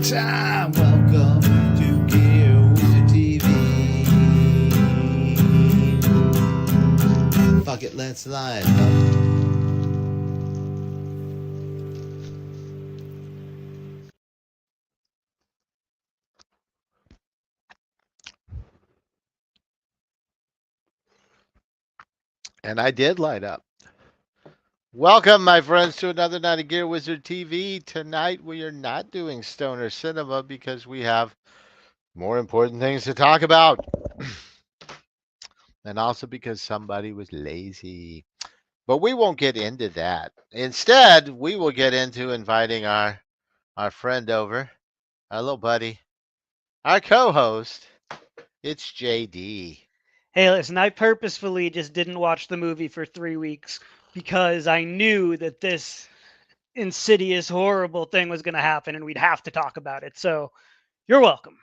more time. Welcome to Gear Wizard TV. Fuck it, let's live. And I did light up. Welcome, my friends, to another night of Gear Wizard TV. Tonight we are not doing Stoner Cinema because we have more important things to talk about. And also because somebody was lazy. But we won't get into that. Instead, we will get into inviting our friend over, our little buddy, our co-host. It's JD. Hey, listen, I purposefully just didn't watch the movie for 3 weeks because I knew that this insidious, horrible thing was going to happen and we'd have to talk about it. So you're welcome.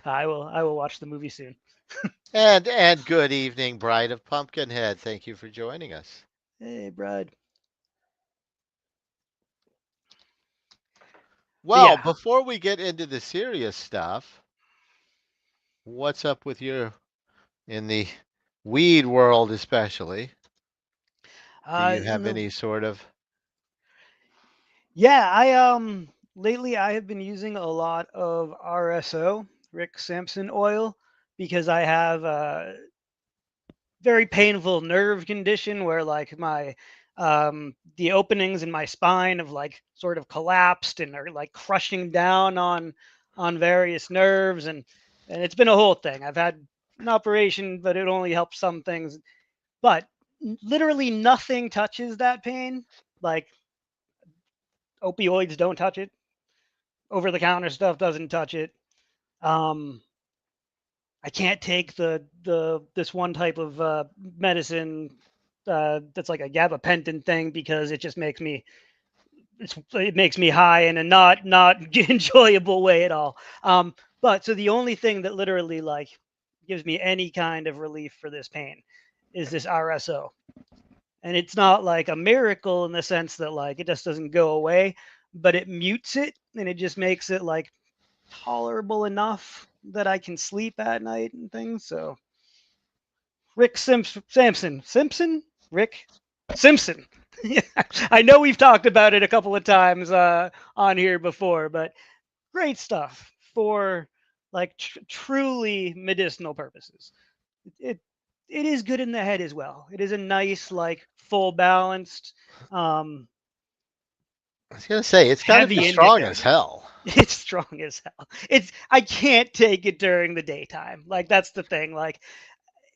I will watch the movie soon. And good evening, Bride of Pumpkinhead. Thank you for joining us. Hey, Brad. But Well, yeah, before we get into the serious stuff, what's up with you in the weed world, especially? Do you in have the any sort of? yeah, I lately I have been using a lot of RSO, Rick Sampson oil, because I have very painful nerve condition where like my the openings in my spine have like sort of collapsed and are like crushing down on various nerves and it's been a whole thing. I've had an operation, but it only helps some things. But literally nothing touches that pain. Like opioids don't touch it. Over the counter stuff doesn't touch it. Um, I can't take the this one type of medicine that's like a gabapentin thing because it just makes me it makes me high in a not enjoyable way at all. But so the only thing that literally like gives me any kind of relief for this pain is this RSO, and it's not like a miracle in the sense that like it just doesn't go away, but it mutes it and it just makes it like tolerable enough that I can sleep at night and things. So Simpson, Rick Simpson. I know we've talked about it a couple of times on here before, but great stuff for like truly medicinal purposes. It it is good in the head as well. It is a nice like full balanced I was gonna say it's got to be heavy strong indica. as hell. It's strong as hell. It's I can't take it during the daytime. Like that's the thing. Like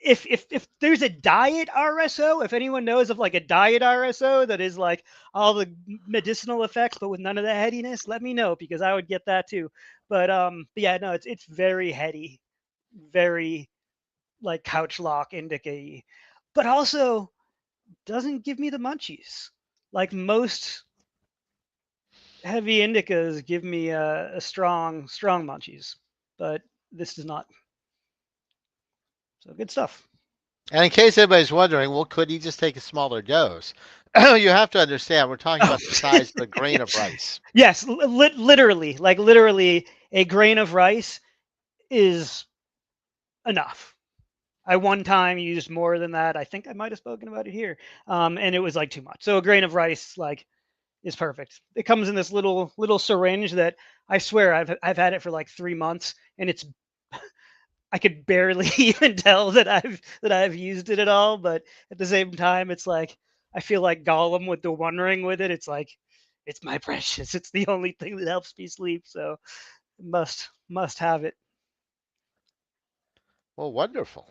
if there's a diet RSO, if anyone knows of like a diet RSO that is like all the medicinal effects but with none of the headiness, let me know because I would get that too. But yeah, no, it's very heady, very like couch lock indica, but also doesn't give me the munchies. Like most heavy indicas give me a strong munchies, but this does not. So good stuff. And in case anybody's wondering, well, could he just take a smaller dose? You have to understand, we're talking Oh. about the size of a grain of rice. Yes, literally, like literally, a grain of rice is enough. I one time used more than that. I think I might have spoken about it here, and it was like too much. So a grain of rice, like, is perfect. It comes in this little syringe that I swear I've had it for like 3 months, and it's I could barely even tell that I've used it at all. But at the same time, it's like I feel like Gollum with the One Ring with it. It's like it's my precious. It's the only thing that helps me sleep. So must have it. Well, wonderful.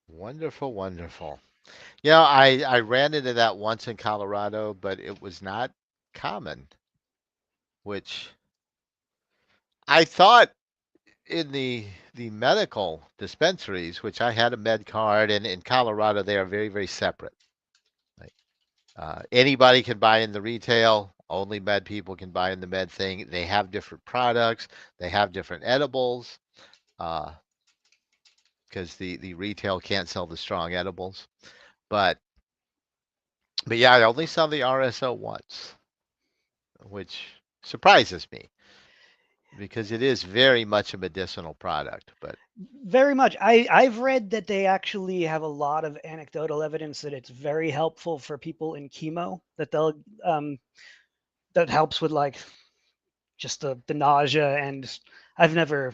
Wonderful, wonderful. I ran into that once in Colorado, but it was not common, which I thought in the medical dispensaries, which I had a med card, and in Colorado they are very, very separate. Like, anybody can buy in the retail. Only med people can buy in the med thing. They have different products. They have different edibles because the retail can't sell the strong edibles. But but yeah, I only saw the RSO once, which surprises me because it is very much a medicinal product. But Very much. I've read that they actually have a lot of anecdotal evidence that it's very helpful for people in chemo. That they'll that helps with like just the nausea, and I've never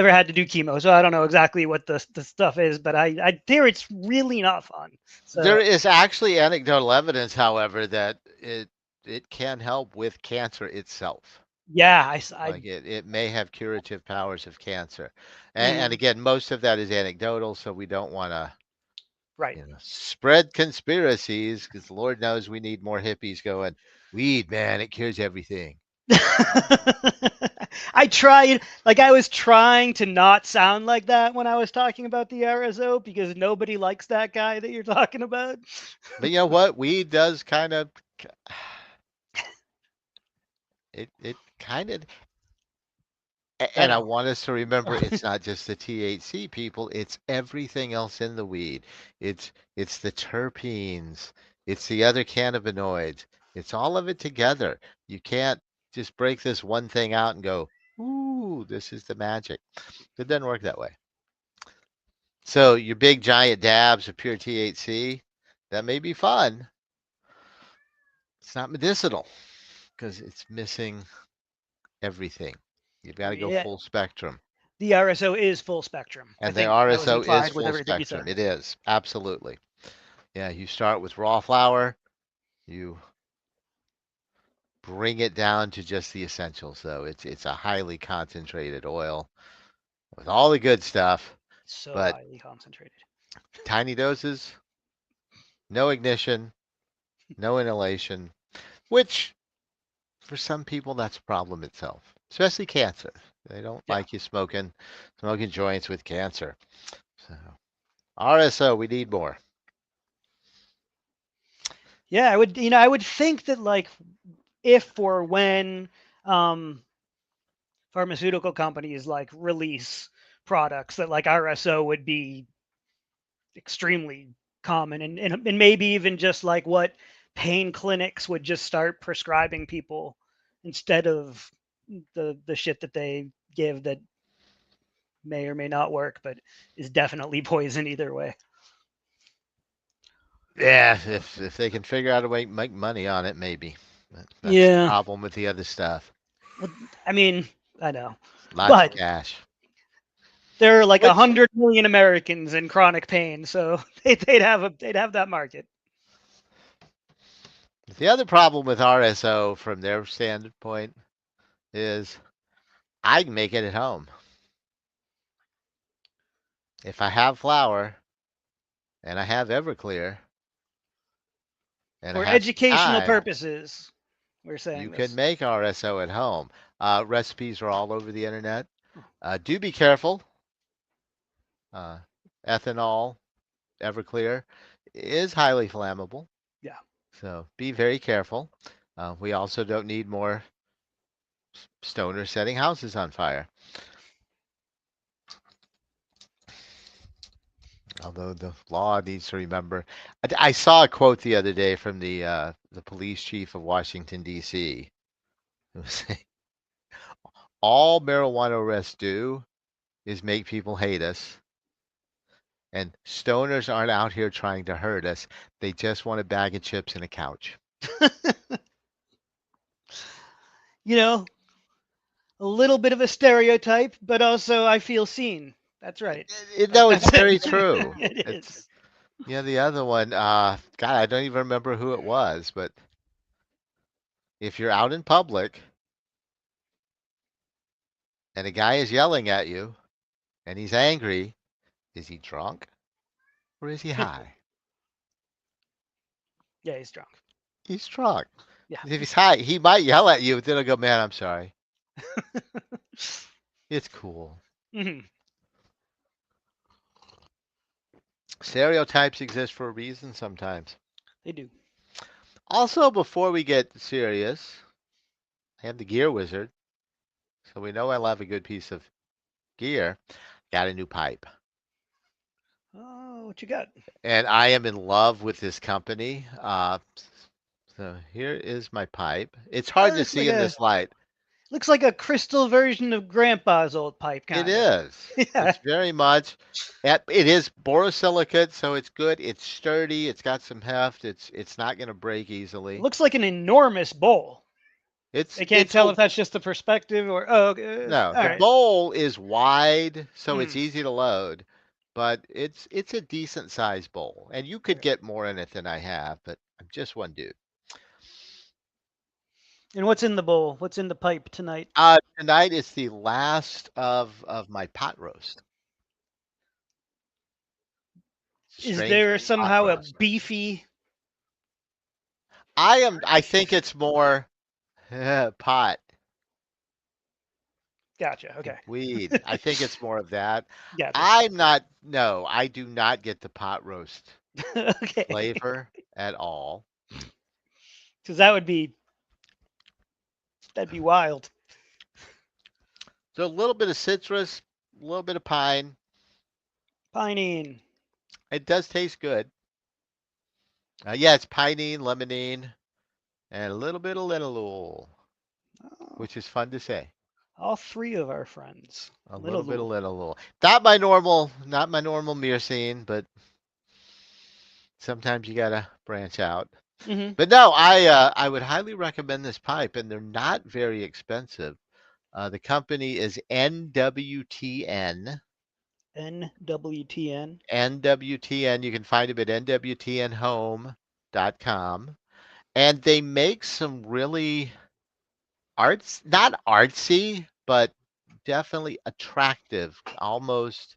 had to do chemo, so I don't know exactly what the stuff is, but I hear it's really not fun. there So is actually anecdotal evidence, however, that it can help with cancer itself. yeah, Like it may have curative powers of cancer. And mhm, again, most of that is anecdotal, so we don't want to, right. spread conspiracies because Lord knows we need more hippies going, weed, man, it cures everything. I tried, like I was trying to not sound like that when I was talking about the RSO because nobody likes that guy that you're talking about. But you know what? Weed does kind of, it kind of, I and I know. want us to remember it's not just the THC people, it's everything else in the weed. It's the terpenes, it's the other cannabinoids. It's all of it together. You can't just break this one thing out and go, "Ooh, this is the magic." It doesn't work that way. So your big giant dabs of pure THC, that may be fun. It's not medicinal because it's missing everything. You've got to go Yeah, full spectrum. the RSO is full spectrum. I And the think that was RSO is implied with full everything you said. spectrum. It is, absolutely. Yeah, you start with raw flour, you bring it down to just the essentials though. It's a highly concentrated oil with all the good stuff, So but highly concentrated. tiny doses, no ignition, no inhalation, which for some people that's a problem itself, especially cancer. They don't Yeah. like you smoking joints with cancer. So RSO, we need more. Yeah, I would think that like if or when um pharmaceutical companies like release products that like RSO would be extremely common, and maybe even just like what pain clinics would just start prescribing people instead of the shit that they give that may or may not work but is definitely poison either way. Yeah, if they can figure out a way to make money on it, maybe. That's the Yeah. problem with the other stuff. Well, I mean, I know, Lots of but cash. there are like a Which 100 million Americans in chronic pain, so they'd have that market. the other problem with RSO from their standpoint is I can make it at home. If I have flour and I have Everclear and I For have some educational time, purposes, we're you saying can this. make RSO at home. Recipes are all over the internet. Do be careful. Uh, Ethanol, Everclear is highly flammable. Yeah. So be very careful. We also don't need more stoners setting houses on fire. Although the law needs to remember. I saw a quote the other day from the police chief of Washington D.C. who was saying, all marijuana arrests do is make people hate us, and stoners aren't out here trying to hurt us. They just want a bag of chips and a couch. You know, a little bit of a stereotype, but also I feel seen. That's right. No, it's That's it. very true. It It's is. yeah, the other one, God, I don't even remember who it was, but if you're out in public and a guy is yelling at you and he's angry, is he drunk or is he high? Yeah, he's drunk. He's drunk. Yeah. If he's high, he might yell at you, but then he'll go, man, I'm sorry. It's cool. Hmm. Stereotypes exist for a reason sometimes. They do. Also, before we get serious, I have the gear wizard, so we know I'll have a good piece of gear. Got a new pipe. Oh, what you got? And I am in love with this company. So here is my pipe. It's hard to Looks see like in a this light. crystal version of Grandpa's old pipe, It kind of. is. Yeah, It's very much. It is borosilicate, so it's good. It's sturdy. It's got some heft. It's not going to break it easily. looks like an enormous bowl. I can't It's a tell if that's just the perspective or oh, no. all The right. bowl is wide, so it's Mm, easy to load, but it's a decent sized bowl, and you could get more in it than I have, but I'm just one dude. and what's in the bowl? What's in the pipe tonight? Tonight is the last of my pot roast. It's a Is strange there pot somehow a roast. beefy? I think it's more pot Gotcha. Okay. weed. I think it's more of that. Gotcha. I'm not. No, I do not get the pot roast Okay. flavor at all. Because that'd be wild. So a little bit of citrus, a little bit of pine. Pinene. It does taste good. Yeah, it's pinene, lemonine, and a little bit of linalool, Oh, which is fun to say. all three of our friends. A little Little bit of Lou. linalool. Not my normal myrcene, but sometimes you gotta branch out. Mm-hmm. But no, I would highly recommend this pipe, and they're not very expensive. The company is NWTN. NWTN. NWTN. You can find them at nwtnhome.com. And they make some really not artsy, but definitely attractive, almost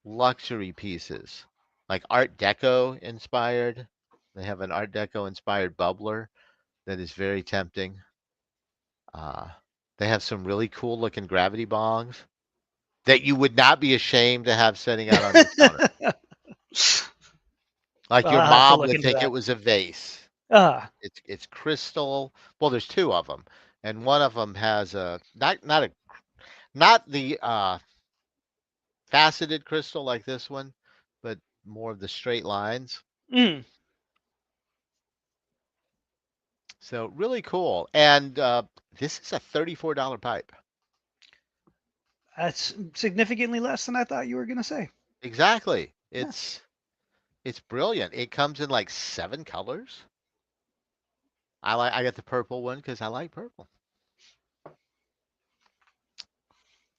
luxury pieces, like Art Deco inspired. They have an Art Deco inspired bubbler that is very tempting. Uh, they have some really cool looking gravity bongs that you would not be ashamed to have sitting out on your counter. Like Well, your I'll have to mom look would into think it that. was a vase. Ah. It's crystal. Well, there's two of them, and one of them has a not the faceted crystal like this one, but more of the straight lines. Mm. So really cool. And this is a $34 pipe. That's significantly less than I thought you were gonna say. Exactly. Yeah. It's brilliant. It comes in like 7 colors. I got the purple one because I like purple.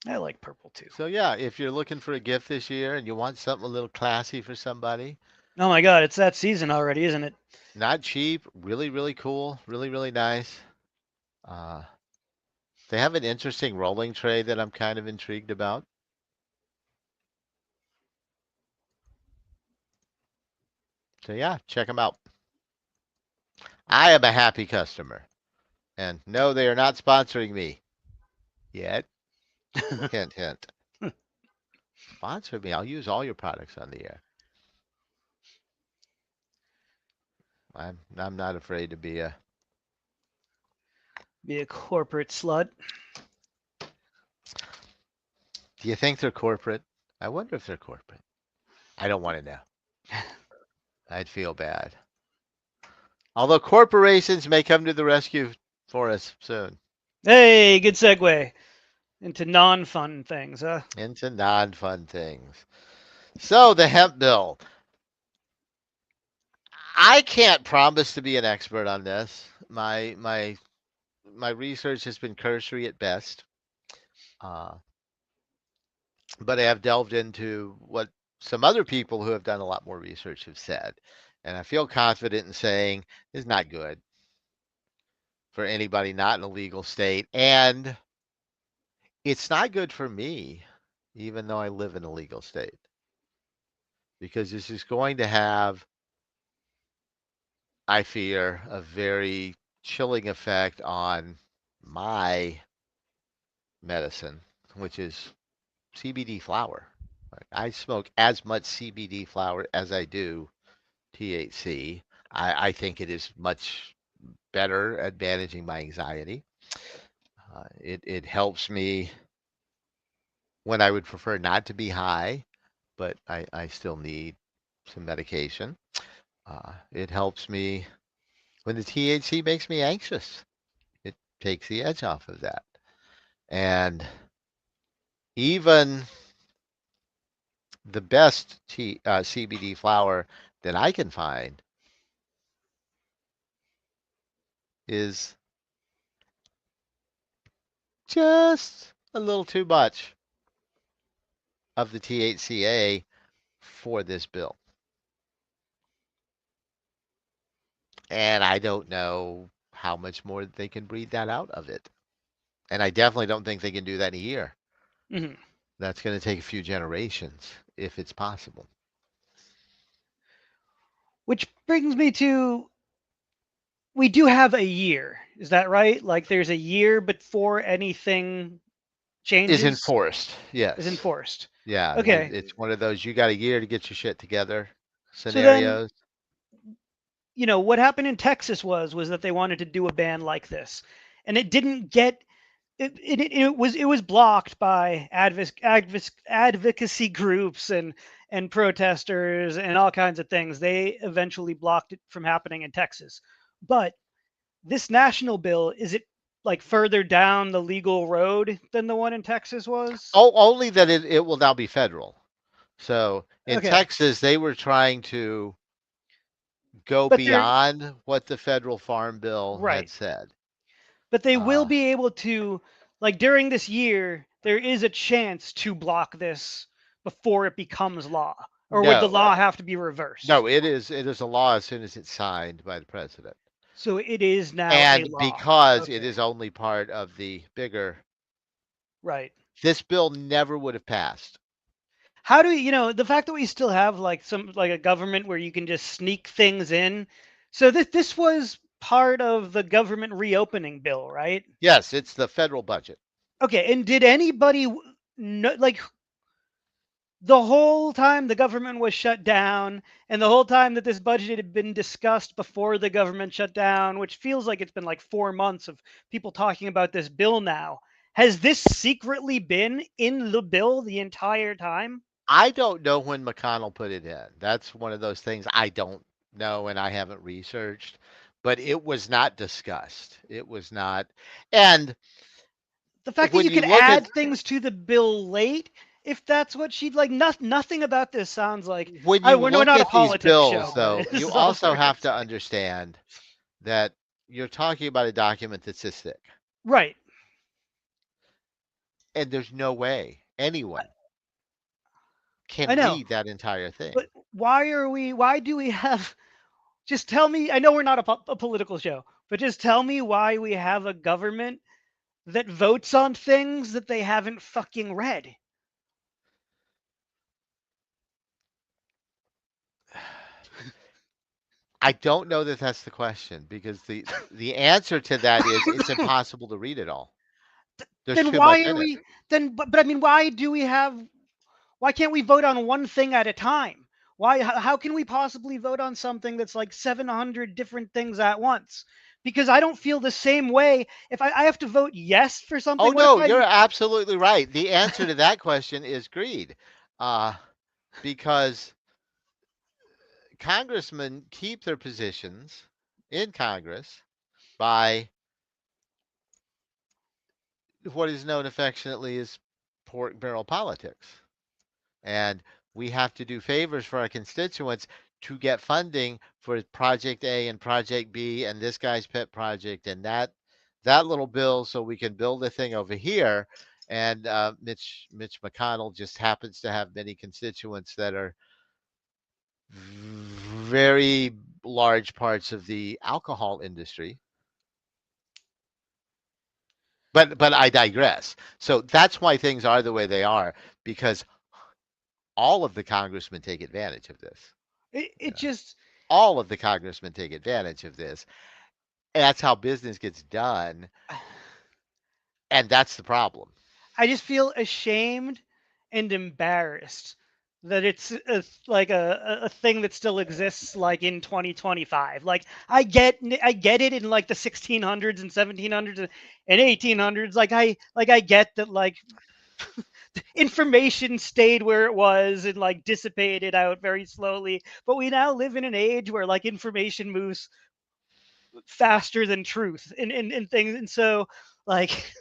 I like purple too. So yeah, if you're looking for a gift this year and you want something a little classy for somebody, Oh my God, it's that season already, isn't it? not cheap, really, really cool, really, really nice. Uh, they have an interesting rolling tray that I'm kind of intrigued about. So yeah, check them out. I am a happy customer. And no, they are not sponsoring me yet. Hint, hint. Sponsor me. I'll use all your products on the air. I'm not afraid to be a. Be a corporate slut. Do you think they're corporate? I wonder if they're corporate. I don't want to know. I'd feel bad. Although corporations may come to the rescue for us soon. Hey, good segue into non-fun things, huh? Into non-fun things. So the hemp bill. I can't promise to be an expert on this. My research has been cursory at best. Uh, but I have delved into what some other people who have done a lot more research have said. And I feel confident in saying it's not good for anybody not in a legal state. And it's not good for me, even though I live in a legal state, because this is going to have, I fear, a very chilling effect on my medicine, which is CBD flower. I smoke as much CBD flower as I do THC. I think it is much better at managing my anxiety. It helps me when I would prefer not to be high, but I still need some medication. It helps me when the THC makes me anxious. It takes the edge off of that. And even the best CBD flower that I can find is just a little too much of the THCA for this bill. And I don't know how much more they can breed that out of it. And I definitely don't think they can do that in a year. Mhm. That's going to take a few generations if it's possible. Which brings me to, we do have a year. Is that right? Like there's a year before anything Is changes, enforced, is yes. enforced. Yeah, Okay. it's one of those you got a year to get your shit together So then, scenarios. what happened in Texas was that they wanted to do a ban like this, and it didn't get it was blocked by advocacy groups and protesters and all kinds of things. They eventually blocked it from happening in Texas. But this national bill, is it like further down the legal road than the one in Texas was? Oh, only that it will now be federal. So in Okay. Texas, they were trying to go But they're beyond what the federal farm bill had right. said. But they will Uh, be able to, like during this year, there is a chance to block this before it becomes law. Or would the no, law have to be reversed? no, it is a law as soon as it's signed by the president. So it is now a And law. because it Okay. is only part of the bigger, Right. this bill never would have passed. How do the fact that we still have like a government where you can just sneak things in. So this was part of the government reopening bill, right? Yes, it's the federal budget. Okay, and did anybody know, like the whole time the government was shut down and the whole time that this budget had been discussed before the government shut down, which feels like it's been like 4 months of people talking about this bill now, has this secretly been in the bill the entire time? I don't know when McConnell put it in. That's one of those things I don't know and I haven't researched, but it was not discussed. It was not. And The fact that when you you could look at add things to the bill late, if that's what she'd like, nothing about this sounds like, when I you we're look not a at these politics bills, show, but though, this you is all also we're gonna have to say. understand that you're talking about a document that's this thick, Right. and there's no way anyone I can know. read that entire thing. But why do we have, just tell me, I know we're not a political show, but just tell me why we have a government that votes on things that they haven't fucking read. I don't know that that's the question because the answer to that is it's impossible to read it all. There's Then too much why are in it. we then but I mean why can't we vote on one thing at a time? How can we possibly vote on something that's like 700 different things at once? Because I don't feel the same way if I have to vote yes for Oh something. What if no, I you're absolutely right. The answer to that question is greed, uh, because congressmen keep their positions in Congress by what is known affectionately as pork barrel politics. And we have to do favors for our constituents to get funding for Project A and Project B and this guy's pet project and that little bill so we can build a thing over here. And Mitch McConnell just happens to have many constituents that are very large parts of the alcohol industry. But I digress. So that's why things are the way they are because all of the congressmen take advantage of this. it Yeah. just All of the congressmen take advantage of this. And that's how business gets done. And that's the problem. I just feel ashamed and embarrassed that it's like a thing that still exists like in 2025. Like I get it in like the 1600s and 1700s and 1800s. Like I get that like information stayed where it was and like dissipated out very slowly. But we now live in an age where like information moves faster than truth in things, and so like,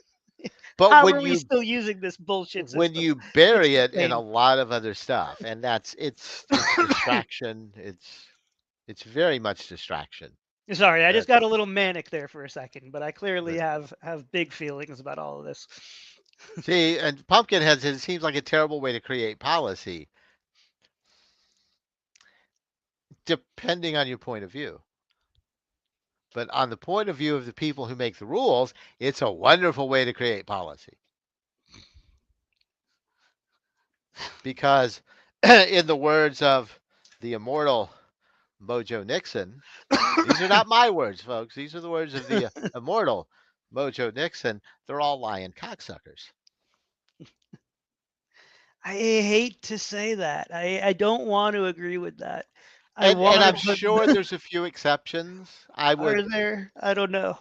But how are we still using this bullshit when system? you It's bury it in a insane. lot of other stuff, and it's distraction. It's very much distraction. Sorry, I That just got a little manic there for a second, but I clearly that have big feelings about all of this. see, and Pumpkinheads, it seems like a terrible way to create policy, depending on your point of view. But on the point of view of the people who make the rules, it's a wonderful way to create policy. Because, in the words of the immortal Mojo Nixon, these are not my words, folks. These are the words of the immortal Mojo Nixon. They're all lying cocksuckers. I hate to say that. I don't want to agree with that. I And want to I'm put. sure there's a few exceptions. Are there? I don't know.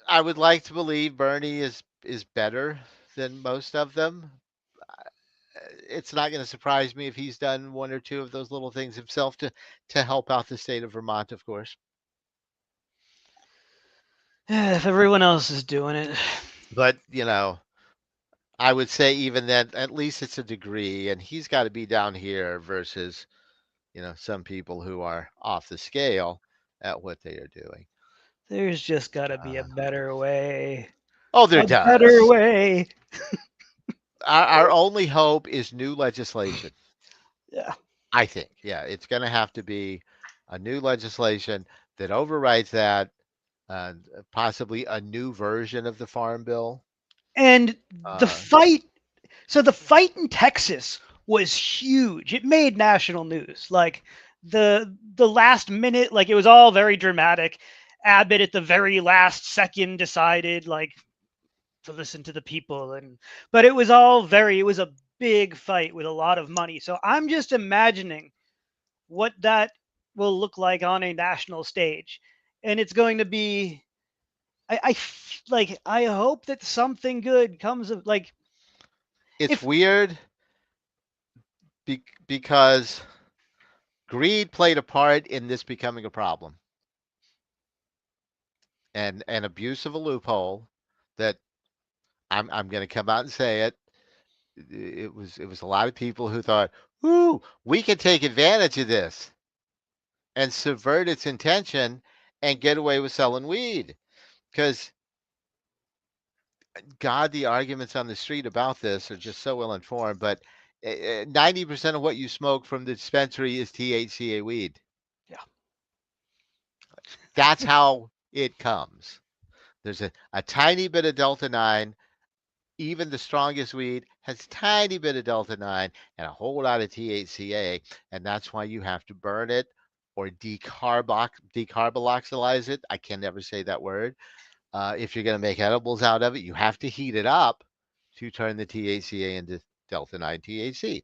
I would like to believe Bernie is better than most of them. It's not going to surprise me if he's done one or two of those little things himself to help out the state of Vermont, of course. If everyone else is doing it, But I would say even then, at least it's a degree, and he's got to be down here versus some people who are off the scale at what they are doing. there's just got to be a Uh, better way. oh, there A better does. way. Our only hope is new legislation. Yeah. I think, yeah, it's going to have to be a new legislation that overrides that, possibly a new version of the Farm Bill. And the Uh, fight, so the fight in Texas was huge. It made national news. Like the last minute, like it was all very dramatic. Abbott at the very last second decided like to listen to the people, and but it was all very, it was a big fight with a lot of money. So I'm just imagining what that will look like on a national stage. And it's going to be, like I hope that something good comes of like, it's if weird because greed played a part in this becoming a problem, and an abuse of a loophole that I'm going to come out and say it. It was a lot of people who thought, "Ooh, we can take advantage of this and subvert its intention and get away with selling weed." Because God, the arguments on the street about this are just so ill informed. But 90% of what you smoke from the dispensary is THCA weed. yeah. That's how it comes. There's a tiny bit of Delta 9. Even the strongest weed has a tiny bit of Delta 9 and a whole lot of THCA. And that's why you have to burn it or decarboxylize it. I can never say that word. If you're going to make edibles out of it, you have to heat it up to turn the THCA into Delta 9 THC.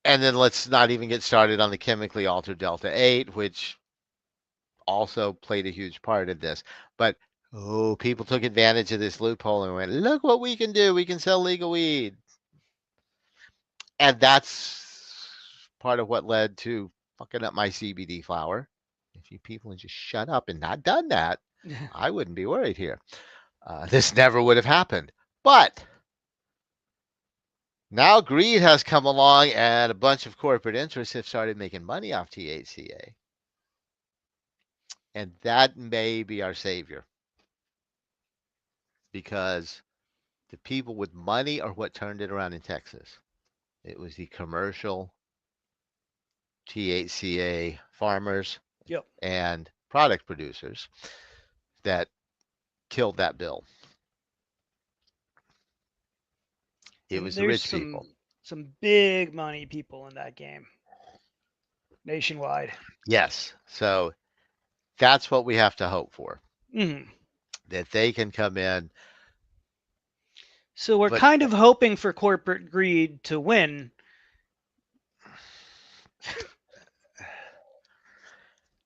And then let's not even get started on the chemically altered Delta 8, which also played a huge part in this. But people took advantage of this loophole and went, look what we can do. We can sell legal weed. And that's part of what led to fucking up my CBD flower. If you people had just shut up and not done that, I wouldn't be worried here. This never would have happened. But now greed has come along and a bunch of corporate interests have started making money off THCA. And that may be our savior because the people with money are what turned it around in Texas. It was the commercial THCA farmers Yep. and product producers that killed that bill. It And was the there's rich people. some big money people in that game nationwide. Yes. So that's what we have to hope for, Hmm. that they can come in. So we're But kind of hoping for corporate greed to win.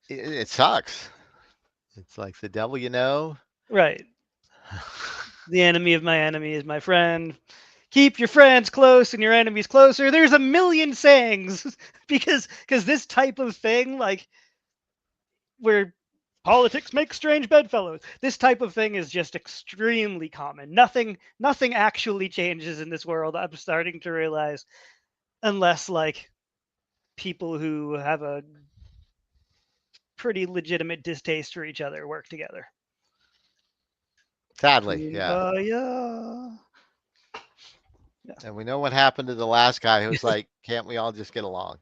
it sucks. It's like the devil, Right. The enemy of my enemy is my friend. keep your friends close and your enemies closer. There's a million sayings because this type of thing, like where politics make strange bedfellows, this type of thing is just extremely common. Nothing actually changes in this world. I'm starting to realize, unless like people who have a pretty legitimate distaste for each other work together. Sadly, yeah. Kumbaya. And we know what happened to the last guy who was like, "Can't we all just get along?"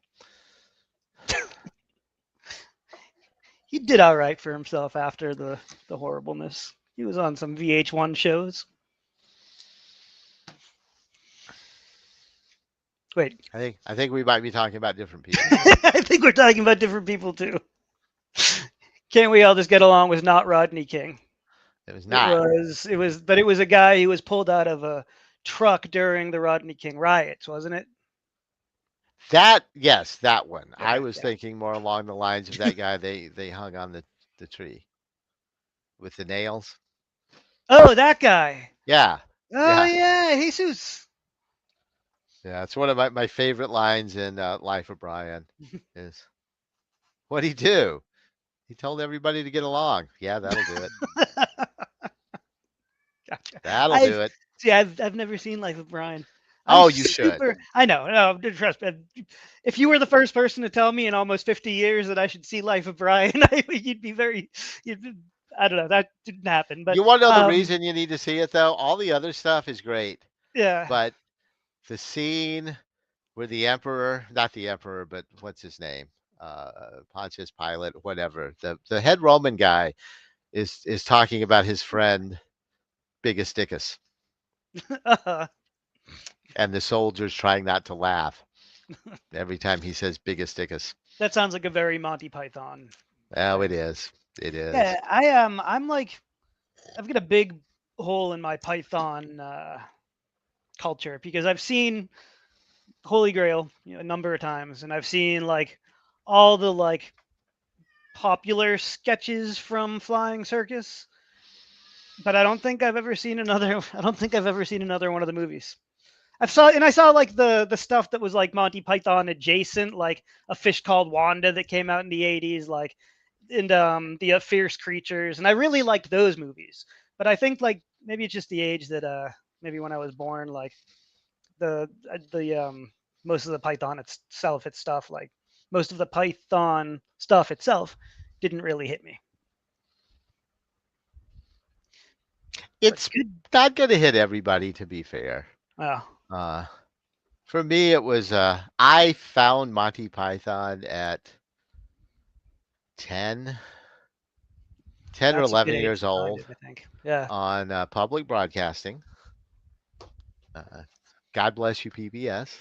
He did all right for himself after the horribleness. He was on some VH1 shows. Wait, I think we might be talking about different people. I think we're talking about different people too. Can't we all just get along was not Rodney King. It was not. But it was a guy who was pulled out of a truck during the Rodney King riots, wasn't it? That yes, that one. I Okay, was yeah. thinking more along the lines of that guy they hung on the tree with the nails. Oh, that guy. Yeah. Oh Yeah. yeah, Jesus. Yeah. It's one of my favorite lines in Life of Brian is what'd he do? He told everybody to get along. Yeah, that'll do it. Gotcha. That'll I've do it. see. I've never seen Life of Brian. I'm Oh, you should. super. I know. No, trust me. If you were the first person to tell me in almost 50 years that I should see Life of Brian, you'd be very. I don't know. That didn't happen, but You want to know the reason you need to see it though? All the other stuff is great, yeah. but the scene where the emperor, not the emperor, but what's his name? Pontius Pilate, whatever. The head Roman guy is talking about his friend Bigisticus, and the soldiers trying not to laugh every time he says Bigisticus. That sounds like a very Monty Python. Oh, it Thing. is. It is. Yeah, I am. I'm like, I've got a big hole in my Python culture because I've seen Holy Grail a number of times, and I've seen like all the like popular sketches from Flying Circus, but I don't think I've ever seen another. I don't think I've ever seen another one of the movies. I saw like the stuff that was like Monty Python adjacent, like A Fish Called Wanda that came out in the '80s, like and the Fierce Creatures, and I really liked those movies. But I think like maybe it's just the age that maybe when I was born, like the most of the Python its stuff, like most of the Python stuff itself, didn't really hit me. But It's good. not going to hit everybody, to be fair. Oh, Uh, for me, it was I found Monty Python at 10, 10 or that's a good 11 age years to find old it, I think. Yeah. on public broadcasting. God bless you, PBS.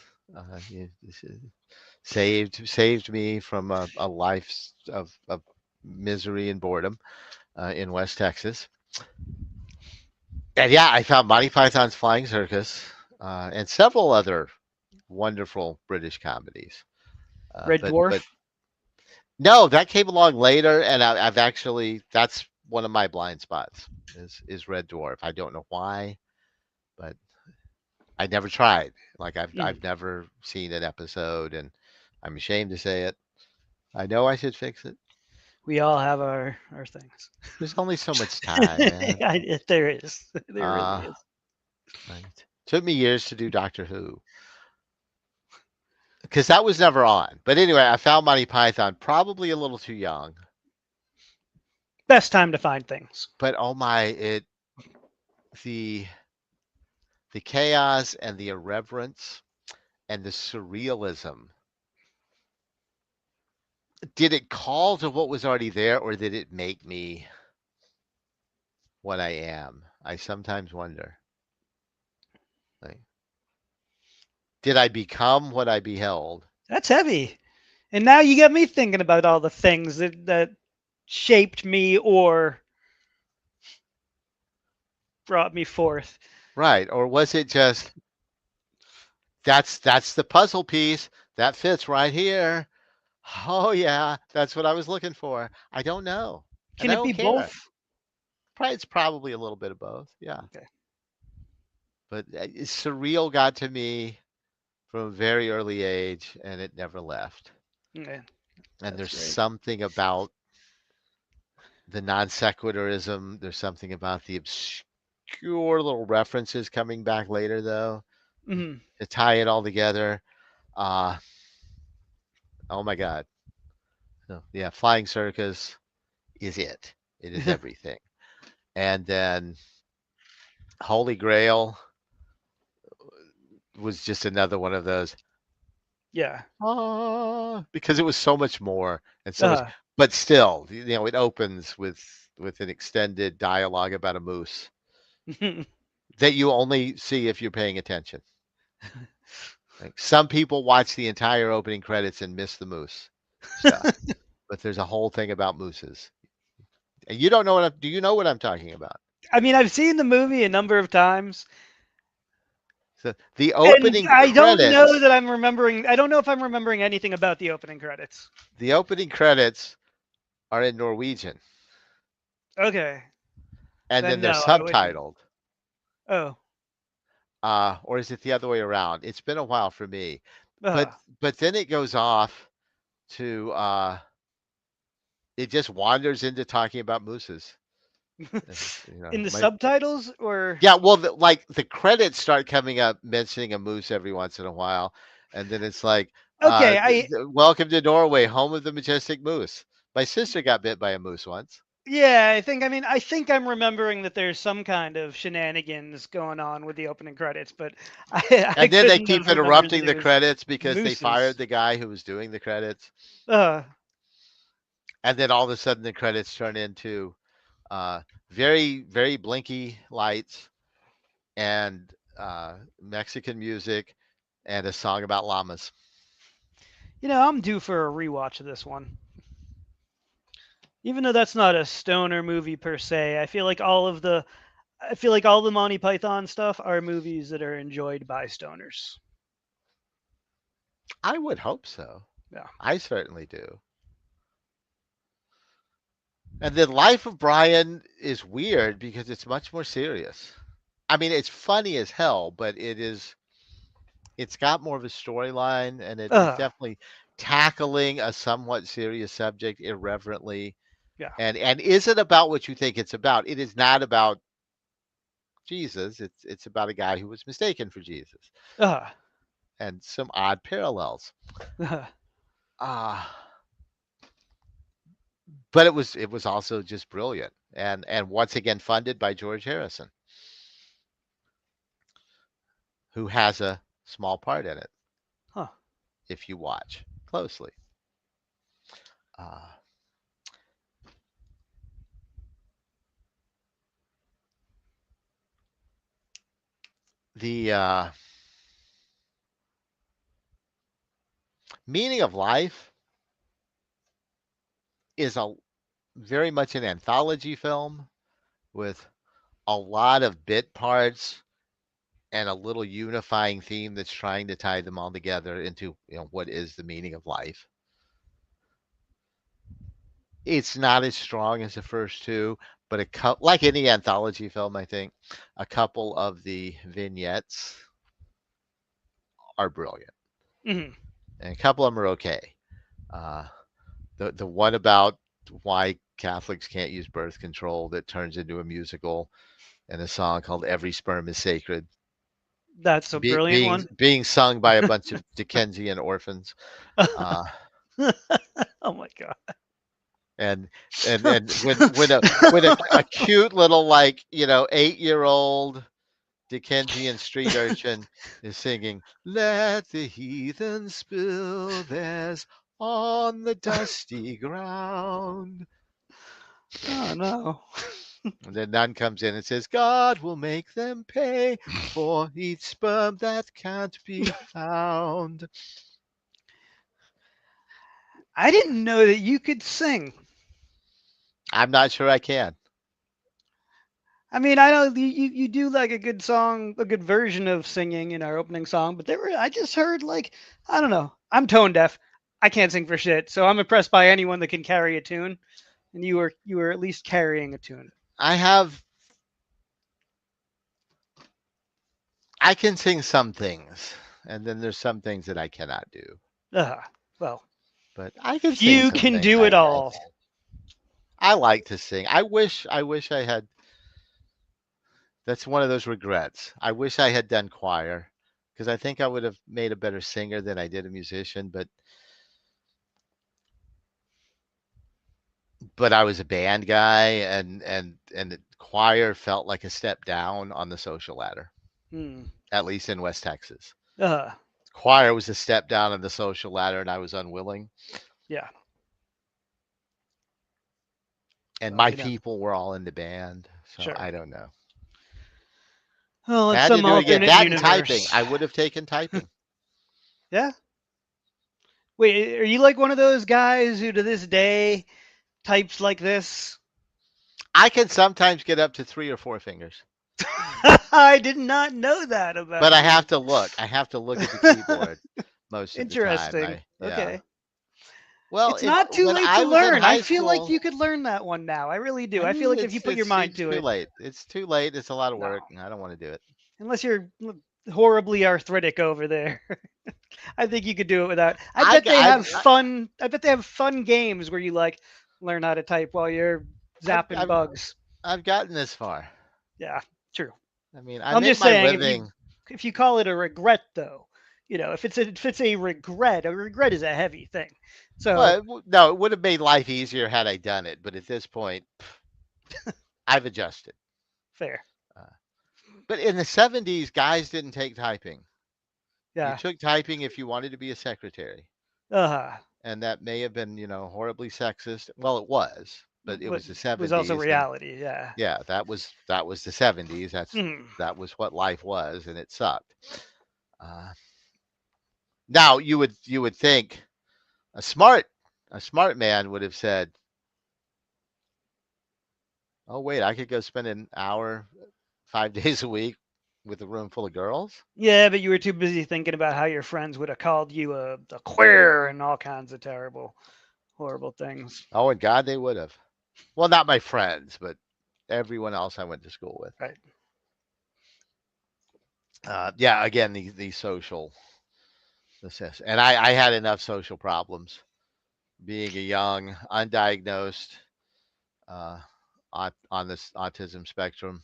You saved me from a life of misery and boredom in West Texas. And yeah, I found Monty Python's Flying Circus and several other wonderful British comedies. Red But Dwarf. no, that came along later, and I've actually that's one of my blind spots is Red Dwarf. I don't know why, but I never tried. Like I've never seen an episode, and I'm ashamed to say it. I know I should fix it. We all have our things. There's only so much time, man. There is. There really Uh, is. right. Took me years to do Doctor Who because that was never on. But anyway, I found Monty Python probably a little too young. Best time to find things. But oh my, it the the chaos and the irreverence and the surrealism. Did it call to what was already there, or did it make me what I am? I sometimes wonder. Like, did I become what I beheld? That's heavy. And now you get me thinking about all the things that shaped me or brought me forth. Right. Or was it just that's the puzzle piece that fits right here? Oh yeah, that's what I was looking for. I don't know. And Can I it don't be care. both? It's probably a little bit of both. Yeah. Okay. But surreal got to me from a very early age, and it never left. Yeah, And that's there's great. something about the non sequitorism. There's something about the obscure little references coming back later, though, Hmm. to tie it all together. Uh, oh my God. So, yeah, Flying Circus is it. It is everything. And then Holy Grail was just another one of those, Yeah. because it was so much more and so much, Uh, but still, it opens with an extended dialogue about a moose that you only see if you're paying attention. Like some people watch the entire opening credits and miss the moose stuff, but there's a whole thing about mooses. And you don't know do you know what I'm talking about? I mean, I've seen the movie a number of times, So the and opening I don't know credits, that I'm remembering. I don't know if I'm remembering anything about the opening credits. the opening credits are in Norwegian, Okay, and then then they're no, I wouldn't. subtitled. Oh, Or is it the other way around? It's been a while for me. But uh. but then it goes off to it just wanders into talking about mooses. In the My subtitles, or yeah, well, like the credits start coming up mentioning a moose every once in a while, and then it's like, okay, I "Welcome to Norway, home of the majestic moose." My sister got bit by a moose once, yeah, I think I'm remembering that there's some kind of shenanigans going on with the opening credits, but I and then they couldn't have keep remembered that interrupting it the was credits because they fired mooses. the guy who was doing the credits, Uh, and then all of a sudden the credits turn into very very blinky lights and Mexican music and a song about llamas. I'm due for a rewatch of this one. Even though that's not a stoner movie per se, I feel like all the Monty Python stuff are movies that are enjoyed by stoners. I would hope so. Yeah. I certainly do. And then Life of Brian is weird because it's much more serious. I mean, it's funny as hell, but it's got more of a storyline and it's Uh, definitely tackling a somewhat serious subject irreverently yeah. and isn't about what you think it's about. It is not about Jesus. It's about a guy who was mistaken for Jesus Uh, and some odd parallels. uh, Ah, but it was also just brilliant and once again funded by George Harrison, who has a small part in it huh. if you watch closely. Uh, the meaning of life is a very much an anthology film with a lot of bit parts and a little unifying theme that's trying to tie them all together into what is the meaning of life. It's not as strong as the first two, but like any anthology film, I think a couple of the vignettes are brilliant, Hmm. and a couple of them are okay. Uh, the one about why Catholics can't use birth control that turns into a musical and a song called "Every Sperm Is Sacred," That's a brilliant one. being sung by a bunch of Dickensian orphans. Uh, Oh my god. and and when a cute little like 8-year-old Dickensian street urchin is singing, "Let the heathen spill theirs on the dusty ground." Oh no. And the nun comes in and says, "God will make them pay for each sperm that can't be found." I didn't know that you could sing. I'm not sure I can. I mean, I know you do like a good song, a good version of singing in our opening song, but I just heard like, I don't know. I'm tone deaf. I can't sing for shit, so I'm impressed by anyone that can carry a tune. And you were at least carrying a tune. I have I can sing some things, and then there's some things that I cannot do. Well, But I can sing few some can things. do it all. I like to sing. I wish I had. That's one of those regrets. I wish I had done choir because I think I would have made a better singer than I did a musician. But I was a band guy, and the choir felt like a step down on the social ladder, Hmm. at least in West Texas. Uh, Choir was a step down on the social ladder, and I was unwilling. yeah. And Well, my you know, people were all in the band, so sure. I don't know. Well, I in had to some do it again. alternate That and typing. universe. I would have taken typing. Yeah. Wait, are you like one of those guys who to this day types like this? I can sometimes get up to 3 or 4 fingers, I did not know that but about I you. have to look. I have to look at the keyboard most of the time. Interesting. Yeah. Okay. Well, It's not too when late to I was in learn. I high feel like school, you could learn that one now. I really do. I feel like if you put your mind it's to too it, late. It's too late. It's a lot of no. work, and I don't want to do it. Unless you're horribly arthritic over there. I think you could do it without. I I, bet g- they I've, have fun. I bet they have fun games where you like learn how to type while you're I've, zapping I've, bugs. I've gotten this far. Yeah, true. I mean, I I'm make just my saying living. if you call it a regret though, if it's a regret, a regret is a heavy thing. So Well, no, it would have made life easier had I done it. But at this point, I've adjusted. fair. Uh, but in the 70s, guys didn't take typing. You Yeah. took typing if you wanted to be a secretary. Uh And that may have been, horribly sexist. Well, it was, but it but was the was also 70s, and reality. Yeah. yeah, that was the 70s. Hmm. That was what life was, and it sucked. Uh, Now you would think a smart a smart man would have said, "Oh wait, I could go spend an hour 5 days a week with a room full of girls." Yeah, but you were too busy thinking about how your friends would have called you a queer and all kinds of terrible, horrible things. Oh, and God, they would have. Well, not my friends, but everyone else I went to school with. Right. Yeah, again, the social and I had enough social problems being a young, undiagnosed, uh, on this autism spectrum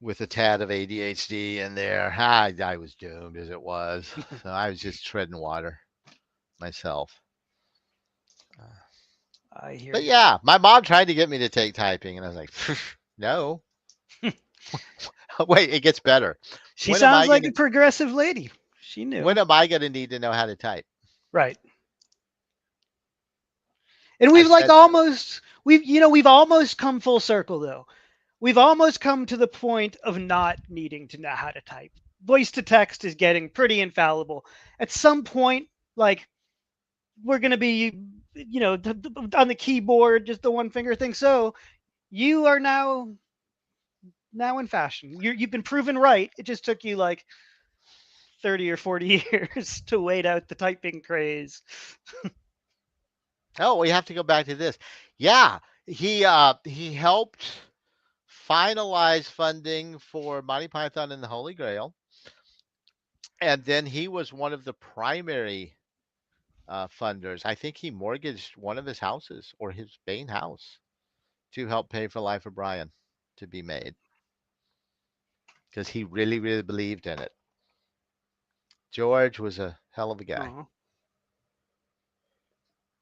with a tad of ADHD in there. I was doomed as it was. So I was just treading water myself. Uh, I hear but you. yeah, my mom tried to get me to take typing, and I was like, no. Wait, it gets better. She When am sounds I like a gonna progressive lady. She when knew. am I gonna need to know how to type? Right. And I we've like said, almost we've almost come full circle though. We've almost come to the point of not needing to know how to type. Voice to text is getting pretty infallible. At some point, like we're going to be, on the keyboard, just the one finger thing. So you are now in fashion. You've been proven right. It just took you like 30 or 40 years to wait out the typing craze. oh, we have to go back to this. Yeah, he helped finalize funding for Monty Python and the Holy Grail, and then he was one of the primary funders. I think he mortgaged one of his houses or his main house to help pay for Life of Brian to be made because he really, really believed in it. George was a hell of a guy. Oh,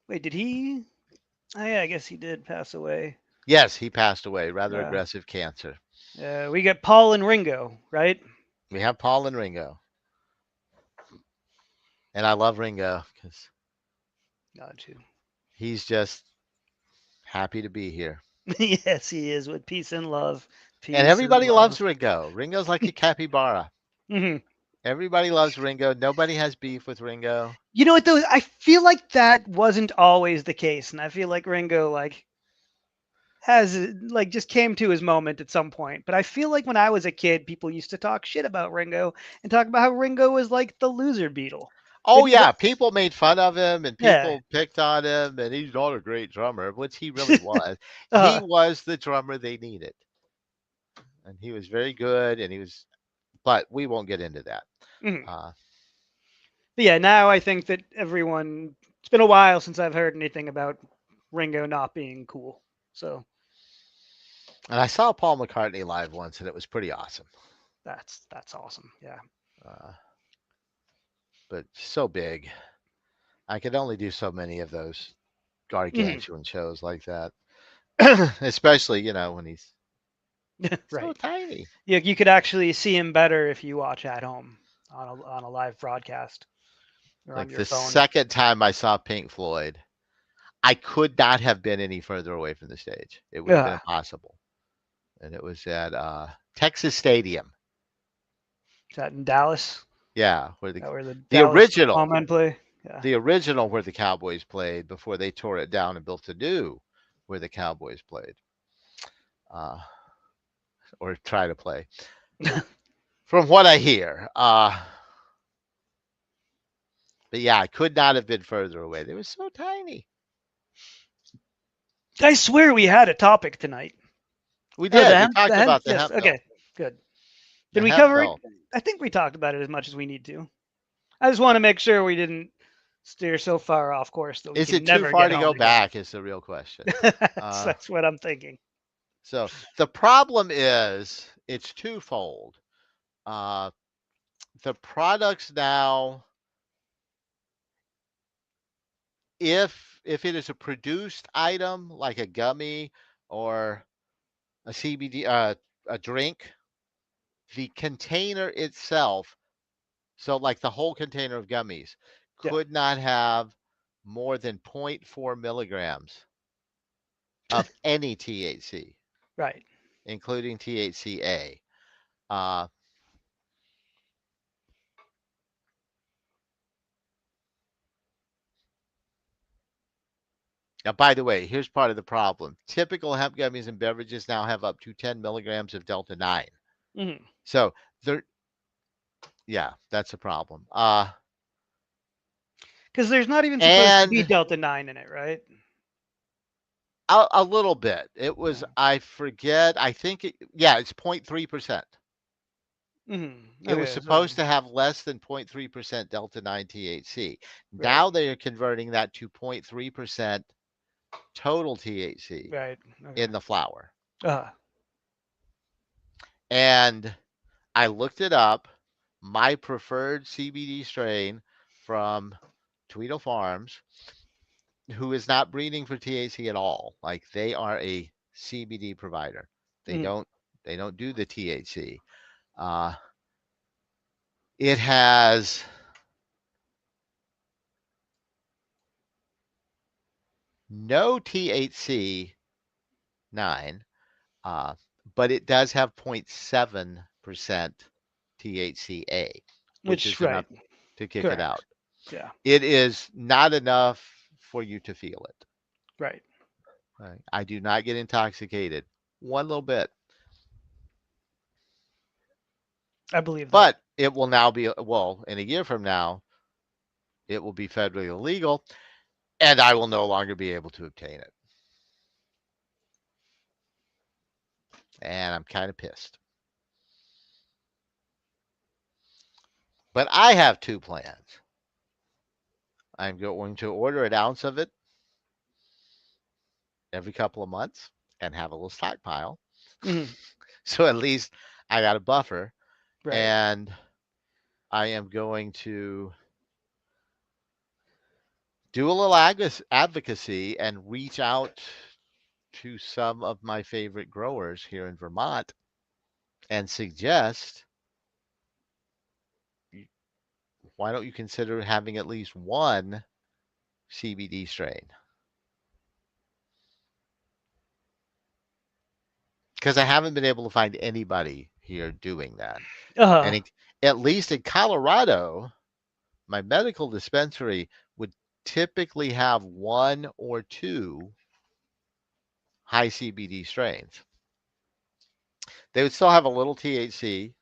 wait, did he? Oh, yeah, I guess he did pass away. Yes, he passed away, rather Uh, aggressive cancer. we got Paul and Ringo, right? We have Paul and Ringo, and I love Ringo because Got you. he's just happy to be here. Yes, he is with peace and love. And Peace and everybody loves love. Ringo. Ringo's like a capybara. Mhm. Everybody loves Ringo. Nobody has beef with Ringo. You know what though? I feel like that wasn't always the case, and I feel like Ringo has just came to his moment at some point. But I feel like when I was a kid, people used to talk shit about Ringo and talk about how Ringo was like the loser Beatle. Oh Didn't you? yeah, people made fun of him and Yeah. people picked on him, and he's not a great drummer, which he really was. He uh, was the drummer they needed, and he was very good, and he was but we won't get into that. Mhm. Uh, But yeah, now I think that everyone. It's been a while since I've heard anything about Ringo not being cool. So and I saw Paul McCartney live once, and it was pretty awesome. that's awesome. Yeah. Uh, but so big, I could only do so many of those Mhm. gargantuan shows like that, especially when he's so Right. tiny. You could actually see him better if you watch at home on a live broadcast or on Like your the phone. second time I saw Pink Floyd, I could not have been any further away from the stage. It would have been Yeah. impossible. And it was at Texas Stadium. Is that in Dallas? Yeah, Where the the Dallas original, men play? Yeah. the original where the Cowboys played before they tore it down and built a new where the Cowboys played, uh, or try to play. From what I hear, but yeah, I could not have been further away. They were so tiny. I swear we had a topic tonight. We Oh, did. We the talked hemp. about the Yes. hemp bill. Okay. Good. Did The we hemp cover it? bill. I think we talked about it as much as we need to. I just want to make sure we didn't steer so far off course that we Is can it too never far get to home go together. back? Is the real question. Uh, That's what I'm thinking. so the problem is it's twofold. Uh, the products now, if it is a produced item like a gummy or a CBD, a drink, the container itself, so like the whole container of gummies, Yeah. could not have more than zero point 0.4 milligrams of any THC, Right. including THCA. Uh, Now, by the way, here's part of the problem. Typical hemp gummies and beverages now have up to 10 milligrams of Delta 9. Because So they're, yeah, that's a problem. there's not even supposed to be And Delta 9 in it, right? a little bit. It was, Yeah. I forget, I think, yeah, it's 0.3%. It was Okay. So supposed to have less than 0.3% Delta 9 THC. right. Now they are converting that to 0.3% total THC Right. Okay. in the flower. Uh, And I looked it up. My preferred CBD strain from Tweedle Farms, who is not breeding for THC at all. Like they are a CBD provider. They mm, don't they don't do the THC. Uh, it has no THC 9, uh, but it does have 0.7% THCA, which which is enough right. to kick it Correct. out. Yeah. It is not enough for you to feel it. Right. Right? I do not get intoxicated one little bit, I believe that. but it will now be, well, in a year from now, it will be federally illegal and I will no longer be able to obtain it. And I'm kind of pissed. But I have two plans. I'm going to order an ounce of it every couple of months and have a little stockpile. Mhm. So at least I got a buffer. Right. And I am going to do a little advocacy and reach out to some of my favorite growers here in Vermont and suggest, why don't you consider having at least one CBD strain? Because I haven't been able to find anybody here doing that. Uh, And at least in Colorado, my medical dispensary would typically have one or two high CBD strains. They would still have a little THC,